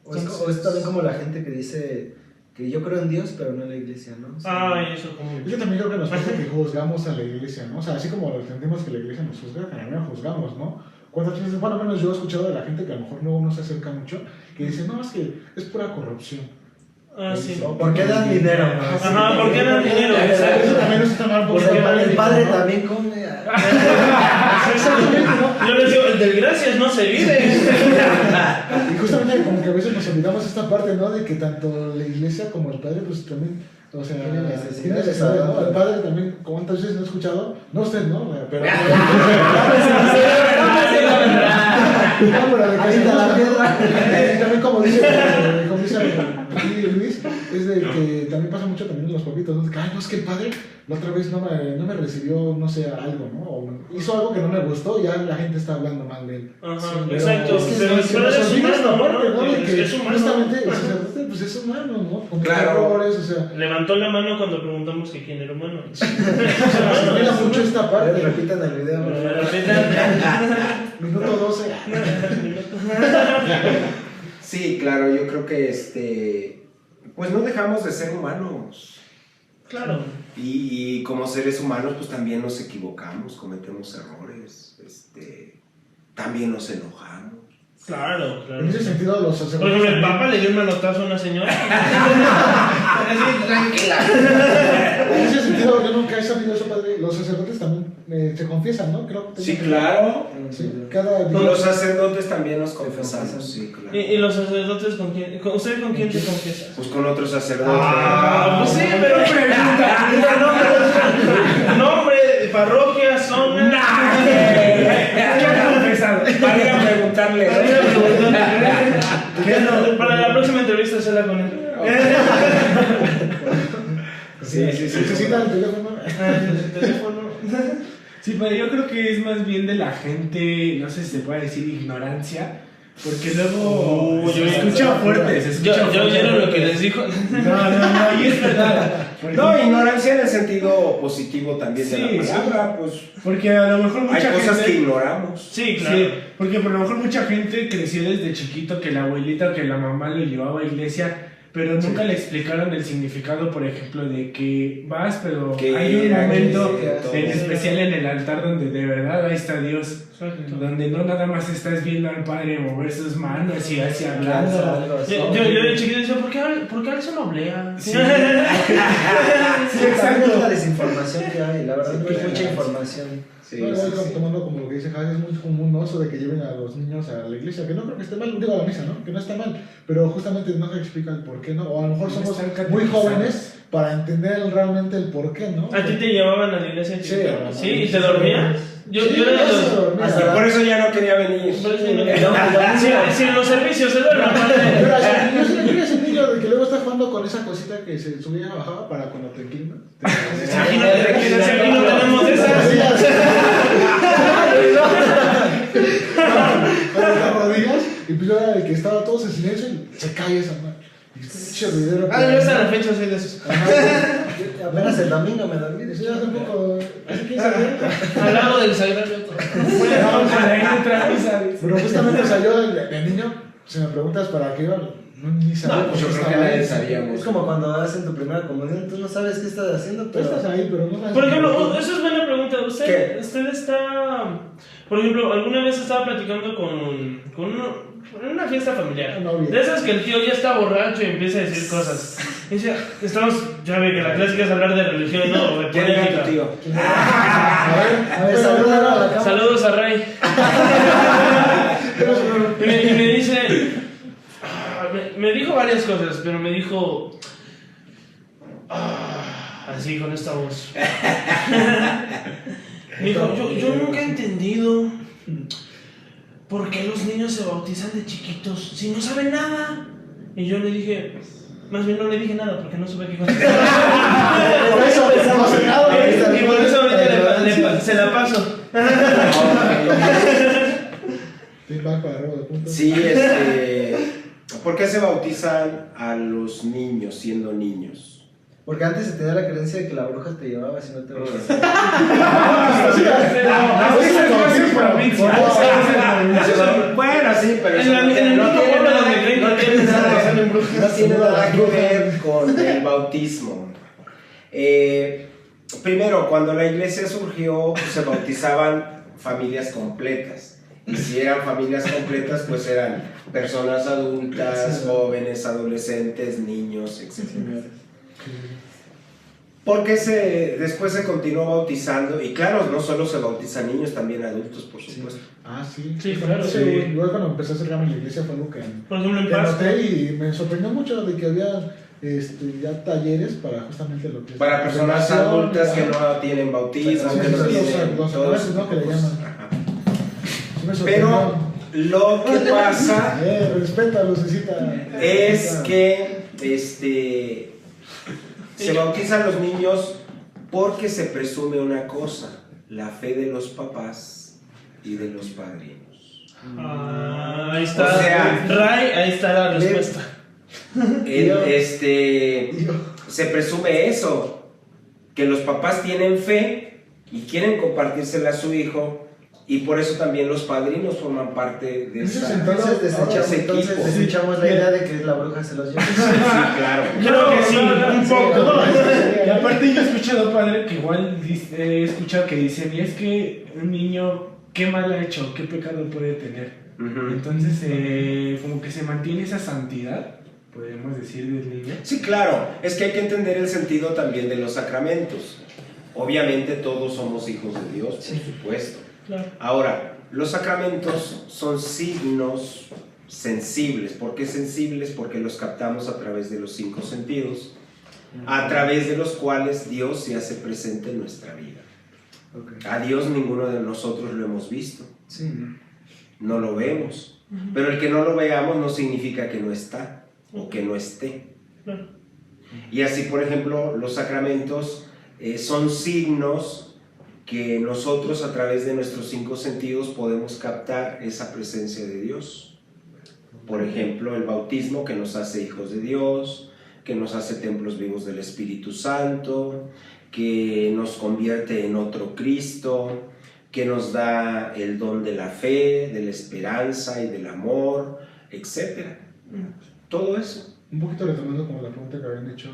O es también como la gente que dice que yo creo en Dios, pero no en la iglesia, ¿no? O sea, Eso como... Yo también creo que nos pasa que juzgamos a la iglesia, ¿no? O sea, así como entendemos que la iglesia nos juzga, también nos juzgamos, ¿no? ¿Cuántas veces, bueno, al menos yo he escuchado de la gente que a lo mejor no se acerca mucho, que dice, no, es que es pura corrupción. sí. ¿Por qué dan dinero? Ajá, ¿por qué dan dinero? Eso también nos está mal. Porque el padre también come. Yo les digo, el del gracias no se vive. Y justamente como que a veces nos olvidamos esta parte, ¿no? De que tanto la iglesia como el padre, pues también, o sea, Tiene necesidades, ¿no? El padre también, ¿cuántas veces no he escuchado? No usted, ¿no? Pero... También como dice Luis, es de que también pasa mucho también en los papitos, ¿no? Que, no, es que el padre la otra vez no me recibió, no sé, algo, ¿no? O hizo algo que no me gustó y ya la gente está hablando mal de él. Ajá, Sí, exacto. pero Pero es humano, ¿no? De que es humano. justamente el sacerdote, pues es humano, ¿no? Con Claro. errores, o sea... Levantó la mano cuando preguntamos que quién era humano. Se olvida mucho esta parte. Repitan el video. por favor. Minuto 12. Sí, claro, yo creo que pues no dejamos de ser humanos. Claro. Y como seres humanos, pues también nos equivocamos, cometemos errores, también nos enojamos. Claro. En ese sentido, los Por sacerdotes. ejemplo, el Papa le dio un manotazo a una señora. En ese sentido, yo nunca he sabido eso, padre. Los sacerdotes también se confiesan, ¿no? Creo que Sí, claro. Sí, cada día. Los sacerdotes también nos confesamos, sí, claro. ¿Y los sacerdotes con quién? ¿Usted con quién se confiesa? Pues con otros sacerdotes. Pues sí, pero nombre, parroquia, zona. ¿Qué confesas? Para ir a preguntarle. Para la próxima entrevista se la con él. Sí. ¿Necesitan el teléfono? El teléfono. Sí, pero yo creo que es más bien de la gente, no sé si se puede decir ignorancia, porque luego yo se escucha fuerte, se escucha Yo fuerte. oyeron lo que les dijo. No, y es verdad. No, ignorancia en el sentido positivo también de Sí, la palabra, pues Porque a lo mejor mucha hay cosas gente... que ignoramos. Sí, claro. Sí, porque por lo mejor mucha gente creció desde chiquito que la abuelita o que la mamá lo llevaba a iglesia, pero nunca le explicaron el significado, por ejemplo, de que vas, pero Que hay un era, momento que todo. en especial en el altar donde de verdad ahí está Dios, Exacto. donde no nada más estás viendo al Padre mover sus manos y así hablando. Algo así. Yo de chiquito decía, ¿por qué Alison oblea? Sí. Sí, exacto. es la desinformación que hay, la verdad Sí, que hay claro. mucha información. Sí, Bueno, sí, igual sí. tomando como lo que dice Javi, es muy común, ¿no? Eso de que lleven a los niños a la iglesia, que no creo que esté mal, digo a la misa, ¿no? Que no está mal, pero justamente no se explica el por qué, ¿no? O a lo mejor No somos están muy catequizados. jóvenes para entender realmente el por qué, ¿no? ¿A ti te llevaban a la iglesia? Sí, Sí, ¿y te dormías? Yo era de los... Hasta Por eso ya no quería venir. Por eso no- Si en los servicios se duermen, Pero aparte. yo sí ese niño de que luego está jugando con esa cosita que se subía y bajaba para cuando te inclinas. Imagínate, si aquí no tenemos esas. Para las rodillas, y pues yo era el que estaba todos en silencio y se cae esa madre. Y pinche ruidero. Ah, yo hasta la fecha soy de esos. Apenas el domingo me dormí. Sí, hace poco, hace 15 días. Al lado del sagrario. Bueno, para ahí otra cosa. Pero justamente salió de niño, si me preguntas para qué iba, no, ni sabía. No, pues yo por qué creo que estaba nadie ahí. sabíamos. Es como cuando hacen tu primera comunión, tú no sabes qué estás haciendo, Tú pero estás ahí, pero no sabes. Por ejemplo, eso es buena pregunta. ¿Qué? Usted está. Por ejemplo, alguna vez estaba platicando en una fiesta familiar. Una novia. De esas que el tío ya está borracho y empieza a decir cosas. Y decía, ya ve que la clásica es hablar de religión, ¿no? O de ¿Quién era tu política. tío? a ver, saluda a la cámara. Saludos a Ray. y me dice. Me dijo varias cosas, pero me dijo. Así, con esta voz. Me dijo, yo nunca he entendido por qué los niños se bautizan de chiquitos si no saben nada. Y yo le dije, más bien no le dije nada porque no supe qué contestar. Por eso pensamos en nada. Y por eso ahorita se la paso. Feedback para robo de puntos. Sí, ¿por qué se bautizan a los niños siendo niños? Porque antes se tenía la creencia de que la bruja te llevaba si no te bautizabas. Bueno, sí, pero En el mismo pueblo donde creen que tienen nada, en brujas. no tiene nada que ver con el bautismo. Primero, cuando la iglesia surgió, pues, se bautizaban familias completas. Y si eran familias completas, pues eran personas adultas, jóvenes, adolescentes, niños, etc. Porque después se continuó bautizando, y claro, no solo se bautizan niños, también adultos, por supuesto. Ah, sí. Sí, Justamente, claro, sí. sí. Luego cuando empecé a acercarme a la iglesia fue algo que Por ejemplo, en que Pascua. noté y me sorprendió mucho de que había ya talleres para justamente lo que es Para la personas relación, adultas que ajá. no tienen bautismo, Sí, que no sí, tienen los todo abuelos, ese ¿no? Que le tipo de cosas. llaman. Ajá. Sí me sorprendió. Pero lo que pasa Respeta, Lucecita. es que se bautizan los niños porque se presume una cosa: la fe de los papás y de los padrinos. Ahí está. O sea, Ray, ahí está la respuesta. Se presume eso, que los papás tienen fe y quieren compartírsela a su hijo, y por eso también los padrinos forman parte de Ese esa. sentido, Entonces equipo. desechamos la idea de que la bruja se los lleva. Sí, claro. Creo que sí, un poco. Y aparte yo he escuchado, padre, que igual he escuchado que dicen, y es que un niño, ¿qué mal ha hecho? ¿Qué pecado puede tener? Ujú. Entonces, como que se mantiene esa santidad, podemos decir, del niño. Sí, claro, es que hay que entender el sentido también de los sacramentos. Obviamente todos somos hijos de Dios, por supuesto. Claro. Ahora, los sacramentos son signos sensibles. ¿Por qué sensibles? Porque los captamos a través de los 5 sentidos, a través de los cuales Dios se hace presente en nuestra vida. Okay. A Dios ninguno de nosotros lo hemos visto. Sí. no lo vemos. Pero el que no lo veamos no significa que no está o que no esté. Claro. Y así, por ejemplo, los sacramentos son signos que nosotros a través de nuestros 5 sentidos podemos captar esa presencia de Dios. Por ejemplo, el bautismo, que nos hace hijos de Dios, que nos hace templos vivos del Espíritu Santo, que nos convierte en otro Cristo, que nos da el don de la fe, de la esperanza y del amor, etc. Todo eso. Un poquito retomando como la pregunta que habían dicho,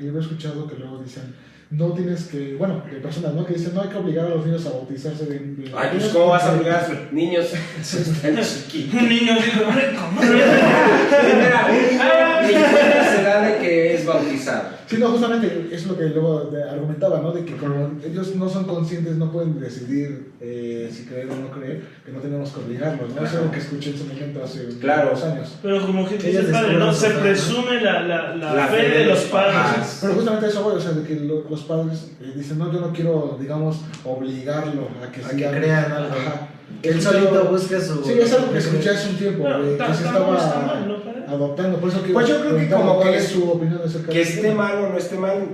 yo he escuchado que luego dicen, no tienes que, bueno, de personas, ¿no? Que dicen, no hay que obligar a los niños a bautizarse de Ay, pues ¿cómo vas a obligar a los niños? Están chiquitos. Un niño dijo, ¿cómo? Mira, un niño, ¿ni cuenta se da de que es bautizado? Sí, no, justamente es lo que luego argumentaba, ¿no? De que como ellos no son conscientes, no pueden decidir si creer o no creer, que no tenemos que obligarlos, ¿no? Es algo que escuché en su momento hace unos años. Pero como que dice el padre, ¿no? Se presume la fe de los padres. Pero justamente eso voy, o sea, de que los padres dicen, no, yo no quiero, digamos, obligarlo a que crean algo. Ajá. Él solito busca su... Sí, es algo que escuché hace un tiempo, Bueno, que se tampoco está estaba mal, ¿no, padre? adoptando, por eso que... Pues yo creo que como ¿cuál que es su opinión acerca que de esté mal o no esté mal,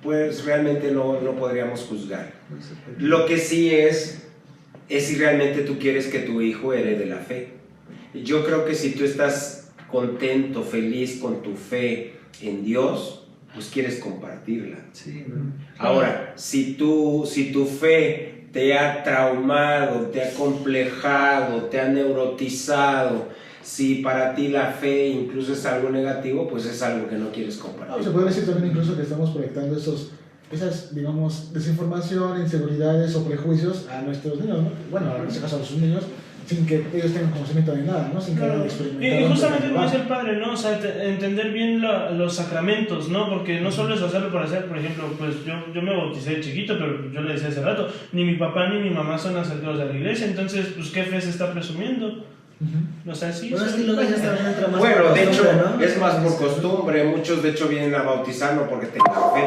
pues realmente no podríamos juzgar. Lo que sí es si realmente tú quieres que tu hijo herede la fe. Yo creo que si tú estás contento, feliz con tu fe en Dios, pues quieres compartirla. Sí, ¿no? Ahora, si tu fe te ha traumado, te ha complejado, te ha neurotizado, si para ti la fe incluso es algo negativo, pues es algo que no quieres compartir. Se puede decir también incluso que estamos proyectando esas, digamos, desinformación, inseguridades o prejuicios a nuestros niños, ¿no? Bueno, en este caso a sus niños, sin que ellos tengan conocimiento de nada, ¿no? Sin que hayan experimentado. Y justamente como dice el padre, ¿no? O sea, entender bien los sacramentos, ¿no? Porque no solo es hacerlo por hacer, por ejemplo, pues yo me bauticé de chiquito, pero yo le decía hace rato, ni mi papá ni mi mamá son acercados a la iglesia, entonces, pues, ¿qué fe se está presumiendo? O sea, sí. Bueno, es que luego ya también entra más Bueno, por de hecho, costumbre, ¿no? es más por costumbre. Muchos, de hecho, vienen a bautizar no porque tengan fe,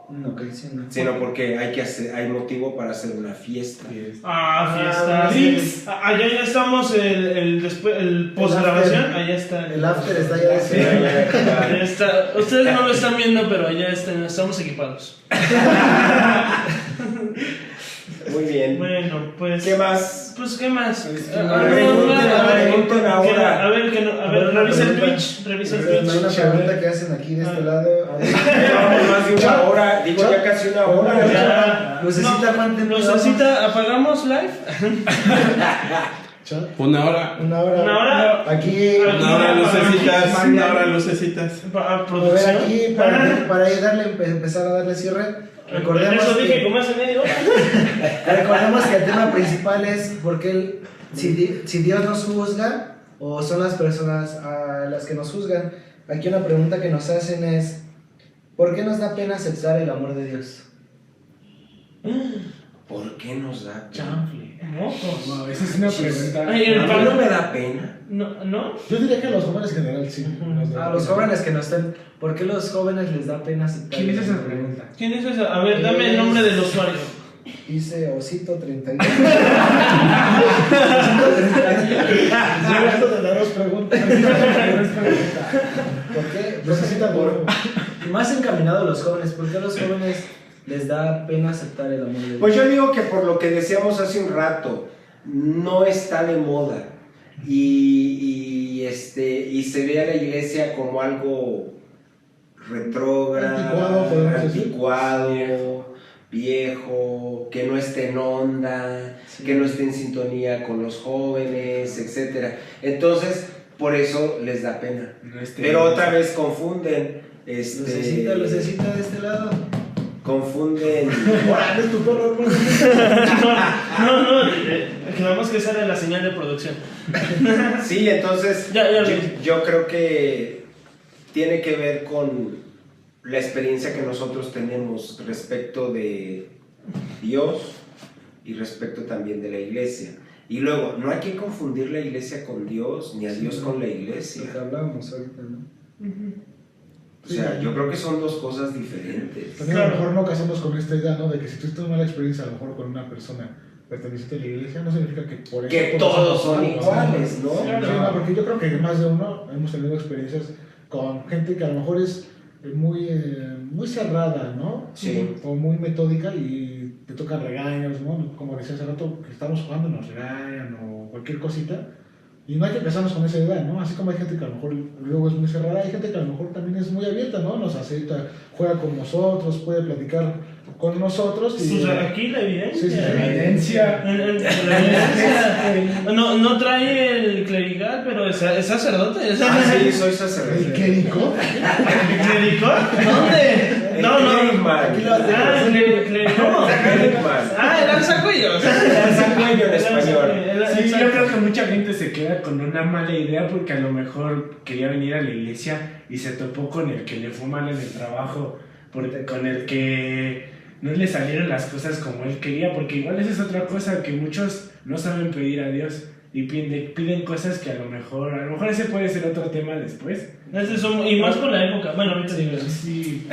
No, que sí, no. sino porque hay motivo para hacer una fiesta. Fiesta. Sí. Allá ya estamos, el post-grabación, allá está. El after está ya Sí, allá está. Ustedes no lo están viendo, pero allá estamos equipados. Muy bien. Bueno, pues... ¿Qué más? Pues, ¿qué más? Pregunten ahora. A ver, revisa el Twitch. Revisa el Hay una Twitch. pregunta que hacen aquí de este lado. Llevamos más de una hora, digo ya casi una hora. Ya. Lucecita, ¿cuánto tiempo Lucecita, ¿apagamos live? ¿Chat? Una hora. Una hora. ¿Una hora? Aquí. Una hora lucecitas. Una hora lucecitas. A ver, ¿Producción? aquí, para empezar a darle cierre. Recordemos Eso dije, que, como hace media hora. recordemos que el tema principal es porque si Dios nos juzga o son las personas a las que nos juzgan. Aquí una pregunta que nos hacen es: ¿por qué nos da pena aceptar el amor de Dios? ¿Por qué nos da pena? Chanfle. Mocos. Wow, esa es una pregunta. Ay, A mí no me da pena. ¿No? Yo diría que a los jóvenes en general sí. A los jóvenes que no estén, ¿por qué los jóvenes les da pena aceptar? ¿Quién es el esa amor de Dios? pregunta? ¿Quién es esa? A ver, dame el nombre del usuario. Dice Osito 32. Esto de las dos preguntas. ¿Por qué? Necesitan por... Más encaminado a los jóvenes, ¿por qué a los jóvenes les da pena aceptar el amor de Dios? Pues yo digo que por lo que decíamos hace un rato, no está de moda y se ve a la iglesia como algo retrógrado, anticuado, viejo, que no esté en onda, Sí. que no esté en sintonía con los jóvenes, etc. Entonces, por eso les da pena. Pero otra vez confunden. Lucecita de este lado. Confunden. ¡Órale, es tu perro, hermano! No, quedamos que esa era la señal de producción. Sí, entonces Ya yo creo que tiene que ver con la experiencia que nosotros tenemos respecto de Dios y respecto también de la iglesia. Y luego, no hay que confundir la iglesia con Dios, ni a Dios con la iglesia. Lo que hablábamos ahorita, ¿no? O sea, yo creo que son dos cosas diferentes. También a lo mejor no casamos con esta idea, ¿no? De que si tú tienes una mala experiencia, a lo mejor con una persona perteneciente a la iglesia, no significa que por eso Que todos son somos iguales, ¿no? Sí, no, porque yo creo que más de uno hemos tenido experiencias con gente que a lo mejor es muy cerrada, ¿no? Sí. O muy metódica y te tocan regaños, ¿no? Como decía hace rato, que estamos jugando, nos regañan o cualquier cosita. Y no hay que casarnos con esa idea, ¿no? Así como hay gente que a lo mejor luego es muy cerrada, hay gente que a lo mejor también es muy abierta, ¿no? Nos acepta, juega con nosotros, puede platicar con nosotros. Y, Pues aquí la evidencia. Sí, sí, La evidencia. La evidencia. No trae el clerical, pero es sacerdote. Sí, soy sacerdote. ¿El clérigo? ¿El clérigo? ¿Dónde? El No. Aquí lo ¿Cómo? El alzacuello. El alzacuello en español. Sí, yo creo que mucha gente se queda con una mala idea porque a lo mejor quería venir a la iglesia y se topó con el que le fue mal en el trabajo, con el que no le salieron las cosas como él quería, porque igual esa es otra cosa que muchos no saben pedir a Dios y piden cosas que a lo mejor ese puede ser otro tema después. Y más por la época. Bueno, ahorita digo. Sí.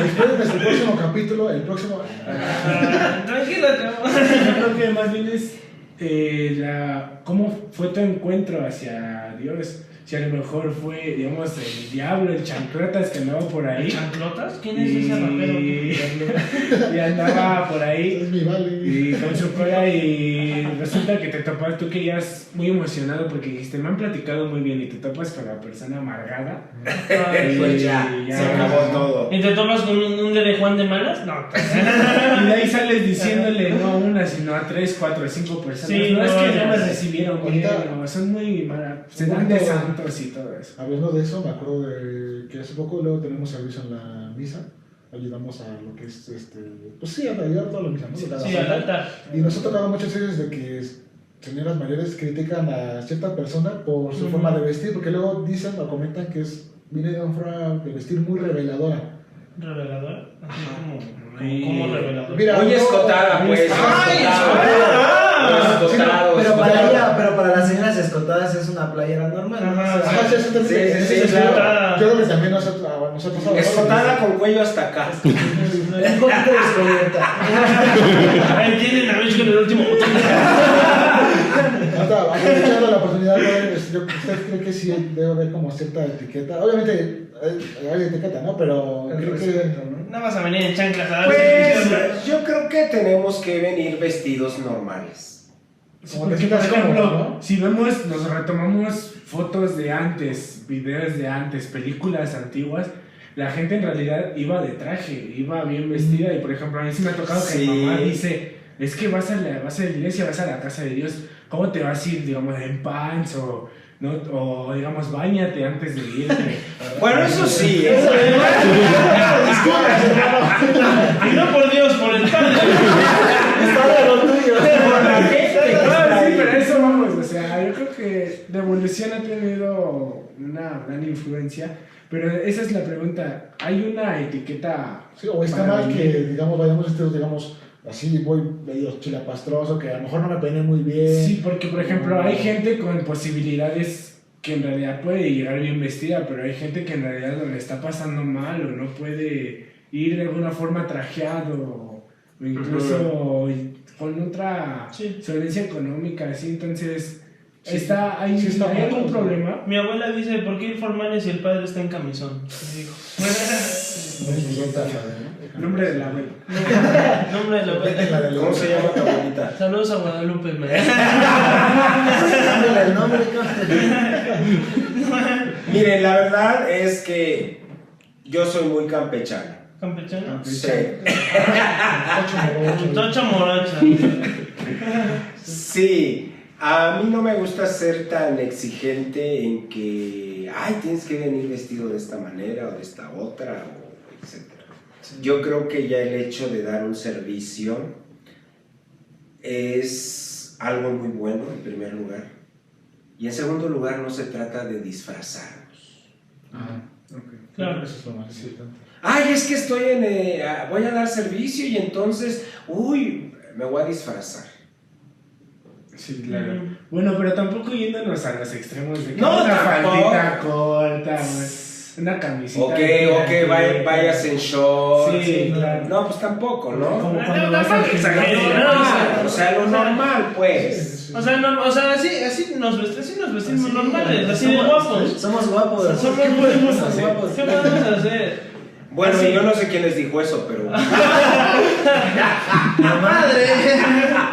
Después de nuestro próximo capítulo, el próximo... Tranquilo, Yo creo que más bien es cómo fue tu encuentro hacia Dios. Si a lo mejor fue, digamos, el diablo, el chanclotas que andaba por ahí. ¿Chanclotas? ¿Quién es ese rapero? Y andaba por ahí. Es mi vale. Y con su cola y resulta que te topas, tú que ya es muy emocionado porque dijiste, me han platicado muy bien y te topas con la persona amargada. Pues ya, se acabó todo. ¿Y te tomas con un de Juan de Malas? No. Y de ahí sales diciéndole no a una, sino a 3, 4, 5 personas. Sí, no, es que no, no me no. recibieron bien, no, son muy malas. Se dan de santos y todo eso. Hablando de eso, me acuerdo de que hace poco luego tenemos servicio en la misa. Ayudamos a lo que es, pues sí, a ayudar a toda la misa, ¿no? Sí, al altar. Y nos ha tocado muchas veces de que señoras mayores critican a cierta persona por su forma de vestir, porque luego dicen o comentan que viene de una forma de vestir muy reveladora. ¿Revelador? ¿Cómo revelador? Mira, Muy no- escotada, pues. ¡Ay, Escotado, Pero escotado. para ella, pero para las señoras escotadas es una playera normal. ¿no? Ajá, O sea, Ajá, sí, eso también- Sí, ese sí, es el claro. estilo. Yo creo que también nos ha pasado. ¿No? Escotada con cuello hasta acá. un poquito descubierta. Ahí tienen a Mitch con el último botón. Hasta aprovechando la oportunidad, ¿usted cree que sí debe haber como cierta etiqueta? Obviamente hay etiqueta, ¿no? Pero El creo respeto, que... ¿no? No vas a venir en chanclas a dar Pues yo creo que tenemos que venir vestidos normales. Como Porque, que por sientas ejemplo, cómodo, ¿no? si vemos, nos retomamos fotos de antes, videos de antes, películas antiguas, la gente en realidad iba de traje, iba bien vestida. Y por ejemplo, a mí sí me ha tocado que Sí. mi mamá dice, es que vas a la iglesia, vas a la casa de Dios, ¿cómo te vas a ir, digamos, en pants o, ¿no? O digamos, báñate antes de irte? Bueno, eso sí. Y no por Dios, por el Padre. Está de lo tuyo. Claro, sí, pero a eso vamos, o sea, yo creo que la evolución ha tenido una gran influencia, pero esa es la pregunta, ¿hay una etiqueta? Sí, o está para mal vivir? que, digamos, vayamos vestidos, digamos, así, voy medio chilapastroso, que a lo mejor no me peiné muy bien. Sí, porque por ejemplo hay gente con posibilidades que en realidad puede llegar bien vestida, pero hay gente que en realidad lo le está pasando mal o no puede ir de alguna forma trajeado o incluso con otra Sí. solvencia económica, así, entonces Sí. ¿hay, Sí está ¿hay algún mal. problema? Mi abuela dice, ¿por qué ir formales si el padre está en camisón? Y digo, Nombre de la abuela. nombre de la abuela. ¿Cómo se llama tu abuelita? Saludos a Guadalupe. Cámbiale el nombre, Miren, la verdad es que yo soy muy campechano. Campechano. Sí. Tocha morocha. Sí. A mí no me gusta ser tan exigente en que, ay, tienes que venir vestido de esta manera o de esta otra, o etc. Yo creo que ya el hecho de dar un servicio es algo muy bueno, en primer lugar. Y en segundo lugar, no se trata de disfrazarnos. Claro. Eso es lo más importante. Ay, es que voy a dar servicio y entonces, me voy a disfrazar. Sí, claro. Bueno, pero tampoco yéndonos a los extremos de que No, una tampoco. faldita corta, güey. una camisita. O que vayas en short. Sí, claro. No, pues tampoco, ¿no? Como No, cuando no, vas no, al exagero, gimnasio. no, O sea, lo normal, pues. O sea, no, o sea así nos vestimos normales, así de guapos. Somos guapos. Somos ¿Qué muy podemos guapos. hacer? ¿Qué podemos hacer? Bueno, Así. yo no sé quién les dijo eso, pero. Madre.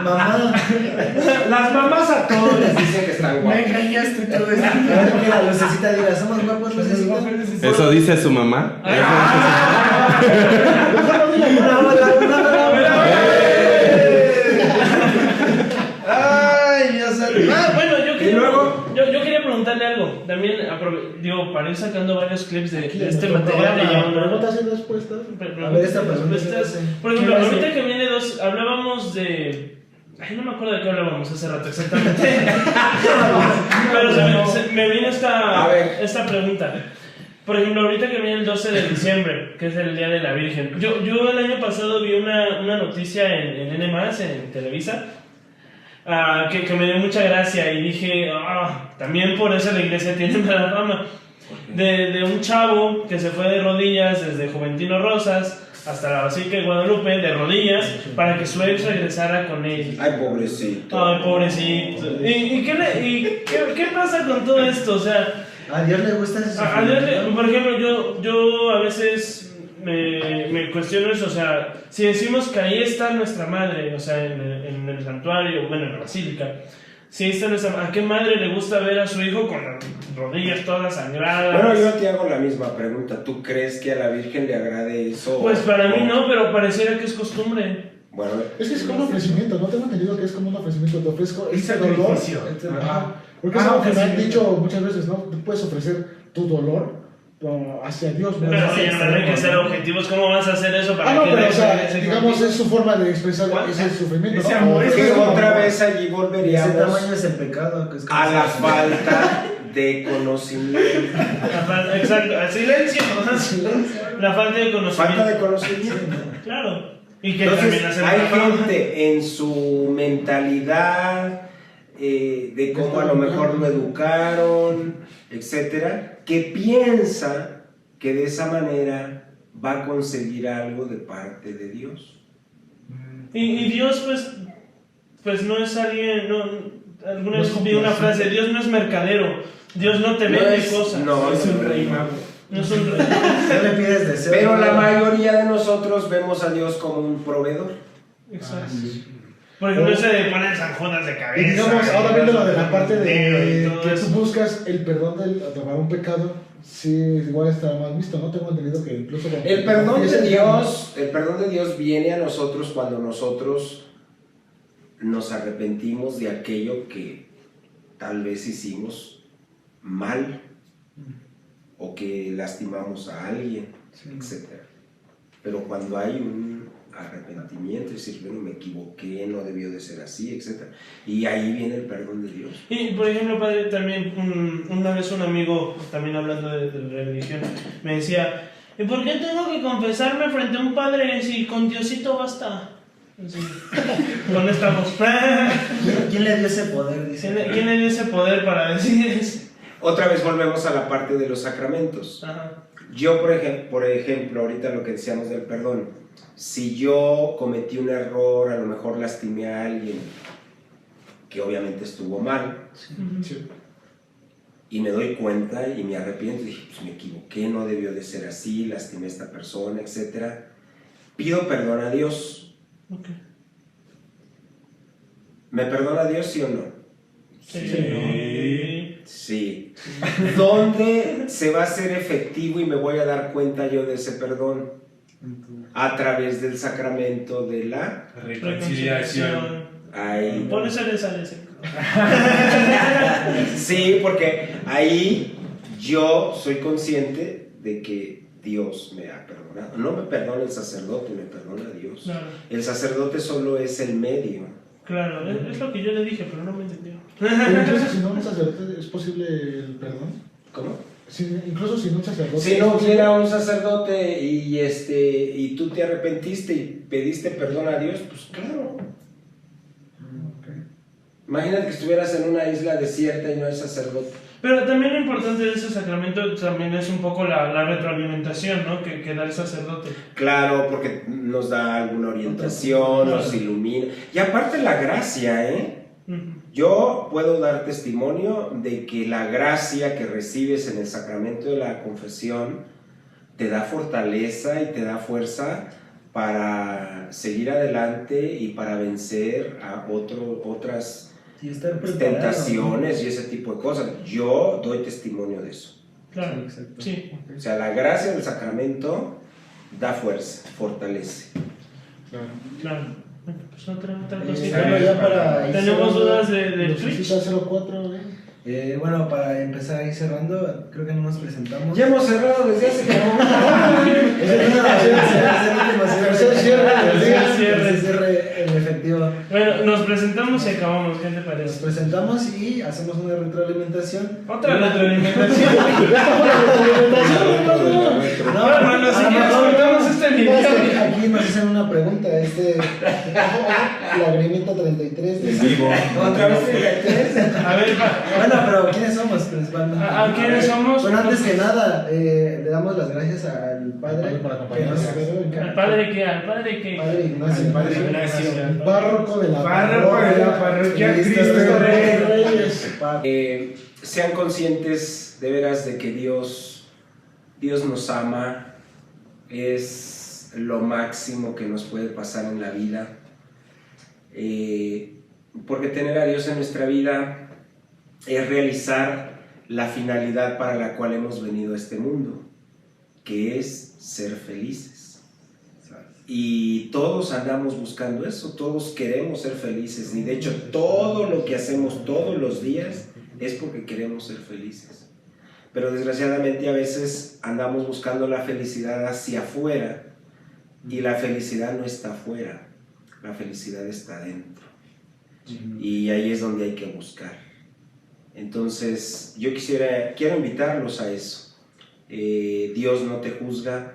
Mamá. Las mamás a todos les dicen que están Me guapos. engañaste todo esto. Ahora que la lucecita diga, somos guapos, lucecita. Eso dice su mamá. Ay, Dios santo. Bueno, Y luego, yo quería preguntarle algo. También, digo, para ir sacando varios clips de este Nuestro material de programa, ya una. preguntas y respuestas. A ver, esta pregunta. Por ejemplo, ahorita que viene dos, hablábamos de. Ay, no me acuerdo de qué hablábamos hace rato exactamente. Pero me vino A ver. esta pregunta. Por ejemplo, ahorita que viene el 12 de diciembre, que es el Día de la Virgen. Yo el año pasado vi una noticia en N+, en Televisa, que me dio mucha gracia y dije, también por eso la iglesia tiene mala fama. De un chavo que se fue de rodillas desde Juventino Rosas hasta la Basílica de Guadalupe, de rodillas, para que su ex regresara con él. ay, pobrecito. Ay, pobrecito. ¿Y qué pasa con todo esto? O sea, A Dios le gusta ese a Dios por ejemplo, yo a veces me cuestiono eso, o sea, si decimos que ahí está nuestra madre, o sea, en el santuario, bueno, en la basílica, si ahí está nuestra, ¿a qué madre le gusta ver a su hijo con las rodillas todas sangradas? Bueno, yo te hago la misma pregunta. ¿Tú crees que a la Virgen le agrade eso? Pues para mí no, pero pareciera que es costumbre. Bueno, Es que es como un ofrecimiento, ¿no? Tengo entendido que es como un ofrecimiento. Te ofrezco Un este dolor. sacrificio. Ajá. Porque es algo que me han ofrecimiento. dicho muchas veces, ¿no? Tú puedes ofrecer tu dolor hacia Dios. ¿no? Pero Hacia oye, no hay que ser objetivos, ¿cómo vas a hacer eso para no, que pero o deje sea, ese digamos, contigo? es su forma de expresar ese sufrimiento, ese ¿no? amor, Es que como- otra vez allí Ese volveríamos tamaño es el pecado. Que es como a la se- falta de conocimiento. Exacto, al silencio. La falta de conocimiento. Falta de conocimiento. Claro. Y que Entonces, también hace hay mala fama. gente en su mentalidad, de cómo a lo mejor lo educaron, etcétera, que piensa que de esa manera va a conseguir algo de parte de Dios. Y Dios, pues no es alguien. No, alguna No vez es vi una complaciente. frase: Dios no es mercadero. Dios no te vende cosas. no, Es un no, rey no. mago. No es un rey. No le pides deseo. Pero la mayoría de nosotros vemos a Dios como un proveedor. Exacto. sí. Por ejemplo, ese de poner zanjonas de Y cabeza. digamos, ahora viendo lo de la parte dinero y de todo que eso. tú buscas el perdón para un pecado, sí, igual está mal visto, ¿no? Tengo entendido que incluso... El perdón de Dios viene a nosotros cuando nosotros nos arrepentimos de aquello que tal vez hicimos mal o que lastimamos a alguien, etc. Pero cuando hay un arrepentimiento, es decir, bueno, me equivoqué, no debió de ser así, etc. Y ahí viene el perdón de Dios. Y por ejemplo, padre, también una vez un amigo, también hablando de religión, me decía: ¿y por qué tengo que confesarme frente a un padre si con Diosito basta? Así, ¿dónde estamos? ¿Quién le dio ese poder? Dice. ¿Quién le dio ese poder para decir eso? Otra vez volvemos a la parte de los sacramentos. Ajá. Yo, por ejemplo, ahorita lo que decíamos del perdón, si yo cometí un error, a lo mejor lastimé a alguien, que obviamente estuvo mal, Sí. y me doy cuenta y me arrepiento, y dije, pues me equivoqué, no debió de ser así, lastimé a esta persona, etc. Pido perdón a Dios. Ok. ¿Me perdona Dios, sí o no? Sí. Sí. ¿Dónde se va a hacer efectivo y me voy a dar cuenta yo de ese perdón? A través del sacramento de la... Reconciliación. Ahí. Por eso le sale ese. Sí, porque ahí yo soy consciente de que Dios me ha perdonado. No me perdona el sacerdote, me perdona Dios. Claro, El sacerdote solo es el medio. claro, es lo que yo le dije, pero no me entendió. Pero incluso si no un sacerdote, ¿es posible el perdón? ¿Cómo? Incluso sin un sacerdote. Si no hubiera un sacerdote y tú te arrepentiste y pediste perdón a Dios, pues claro. Ok. Imagínate que estuvieras en una isla desierta y no hay sacerdote. Pero también lo importante de ese sacramento también es un poco la retroalimentación, ¿no? Que da el sacerdote. Claro, porque nos da alguna orientación, nos ilumina. Y aparte la gracia, ¿eh? Yo puedo dar testimonio de que la gracia que recibes en el sacramento de la confesión te da fortaleza y te da fuerza para seguir adelante y para vencer a otras Sí, estar preparado, tentaciones y ese tipo de cosas. Yo doy testimonio de eso. Claro, Sí, exacto. sí. O sea, la gracia del sacramento da fuerza, fortalece. Claro. Claro. Bueno, pues otra Bueno, cosita. ya para ir Tenemos cerrando, dudas del Twitch. Lucecita 04, bueno, para empezar ahí cerrando, creo que no nos presentamos. Ya hemos cerrado desde hace como Es el último cierre en efectivo. Bueno, nos presentamos y acabamos. ¿Qué te Nos parece? presentamos y hacemos una retroalimentación. Otra retroalimentación. No, hermano, si quieres no, cortamos este video. Aquí nos hacen una pregunta, Lagrimita 33. En vivo. Otra vez 33. A ver, Bueno, pero ¿quiénes somos principalmente? ¿quiénes somos? Bueno, antes que nada, le damos las gracias al padre Por que acompañarnos. ¿Al padre qué? ¿Al padre qué? Padre Ignacio. Al padre Ignacio. El párroco de la Párroco de la parroquia Cristo Rey. Reyes. sean conscientes de veras de que Dios nos ama, es lo máximo que nos puede pasar en la vida, porque tener a Dios en nuestra vida es realizar la finalidad para la cual hemos venido a este mundo, que es ser felices. Y todos andamos buscando eso, todos queremos ser felices, y de hecho todo lo que hacemos todos los días es porque queremos ser felices. Pero desgraciadamente a veces andamos buscando la felicidad hacia afuera, y la felicidad no está afuera, la felicidad está dentro. Y ahí es donde hay que buscar. Entonces yo quiero invitarlos a eso. Dios no te juzga,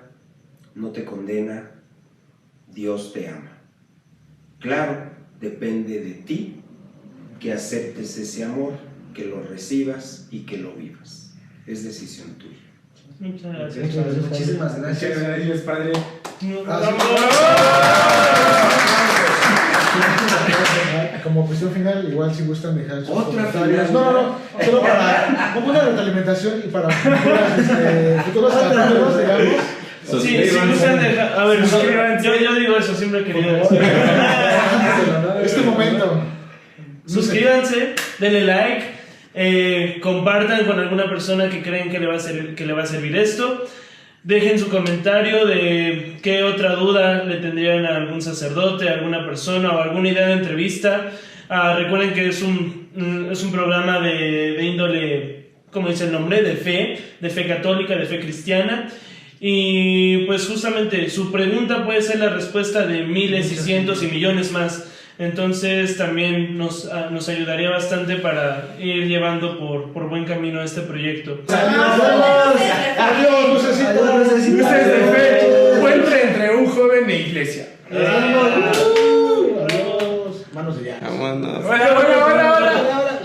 no te condena, Dios te ama. Claro, depende de ti que aceptes ese amor, que lo recibas y que lo vivas. Es decisión tuya. Muchas gracias. Muchísimas gracias. Muchas gracias, padre. Como cuestión final, igual si gustan dejar sus Otra comentarios. final. No, solo para como una retroalimentación y para futuros capítulos, digamos. Sí, si gustan dejar. A ver, yo digo eso, siempre he querido decir. Este momento. Suscríbanse, denle like, compartan con alguna persona que creen que le va a servir esto. Dejen su comentario de qué otra duda le tendrían a algún sacerdote, a alguna persona o alguna idea de entrevista. Recuerden que es un programa de índole, como dice el nombre, de fe católica, de fe cristiana. Y pues justamente su pregunta puede ser la respuesta de miles y cientos y millones más. Entonces también nos ayudaría bastante para ir llevando por buen camino este proyecto. Adiós, Lucecita. Luces de fe, puente entre un joven e iglesia. Adiós. Manos de ya. Vámonos. Hola.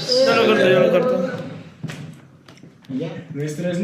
Yo lo corto. Y ya. Nuestras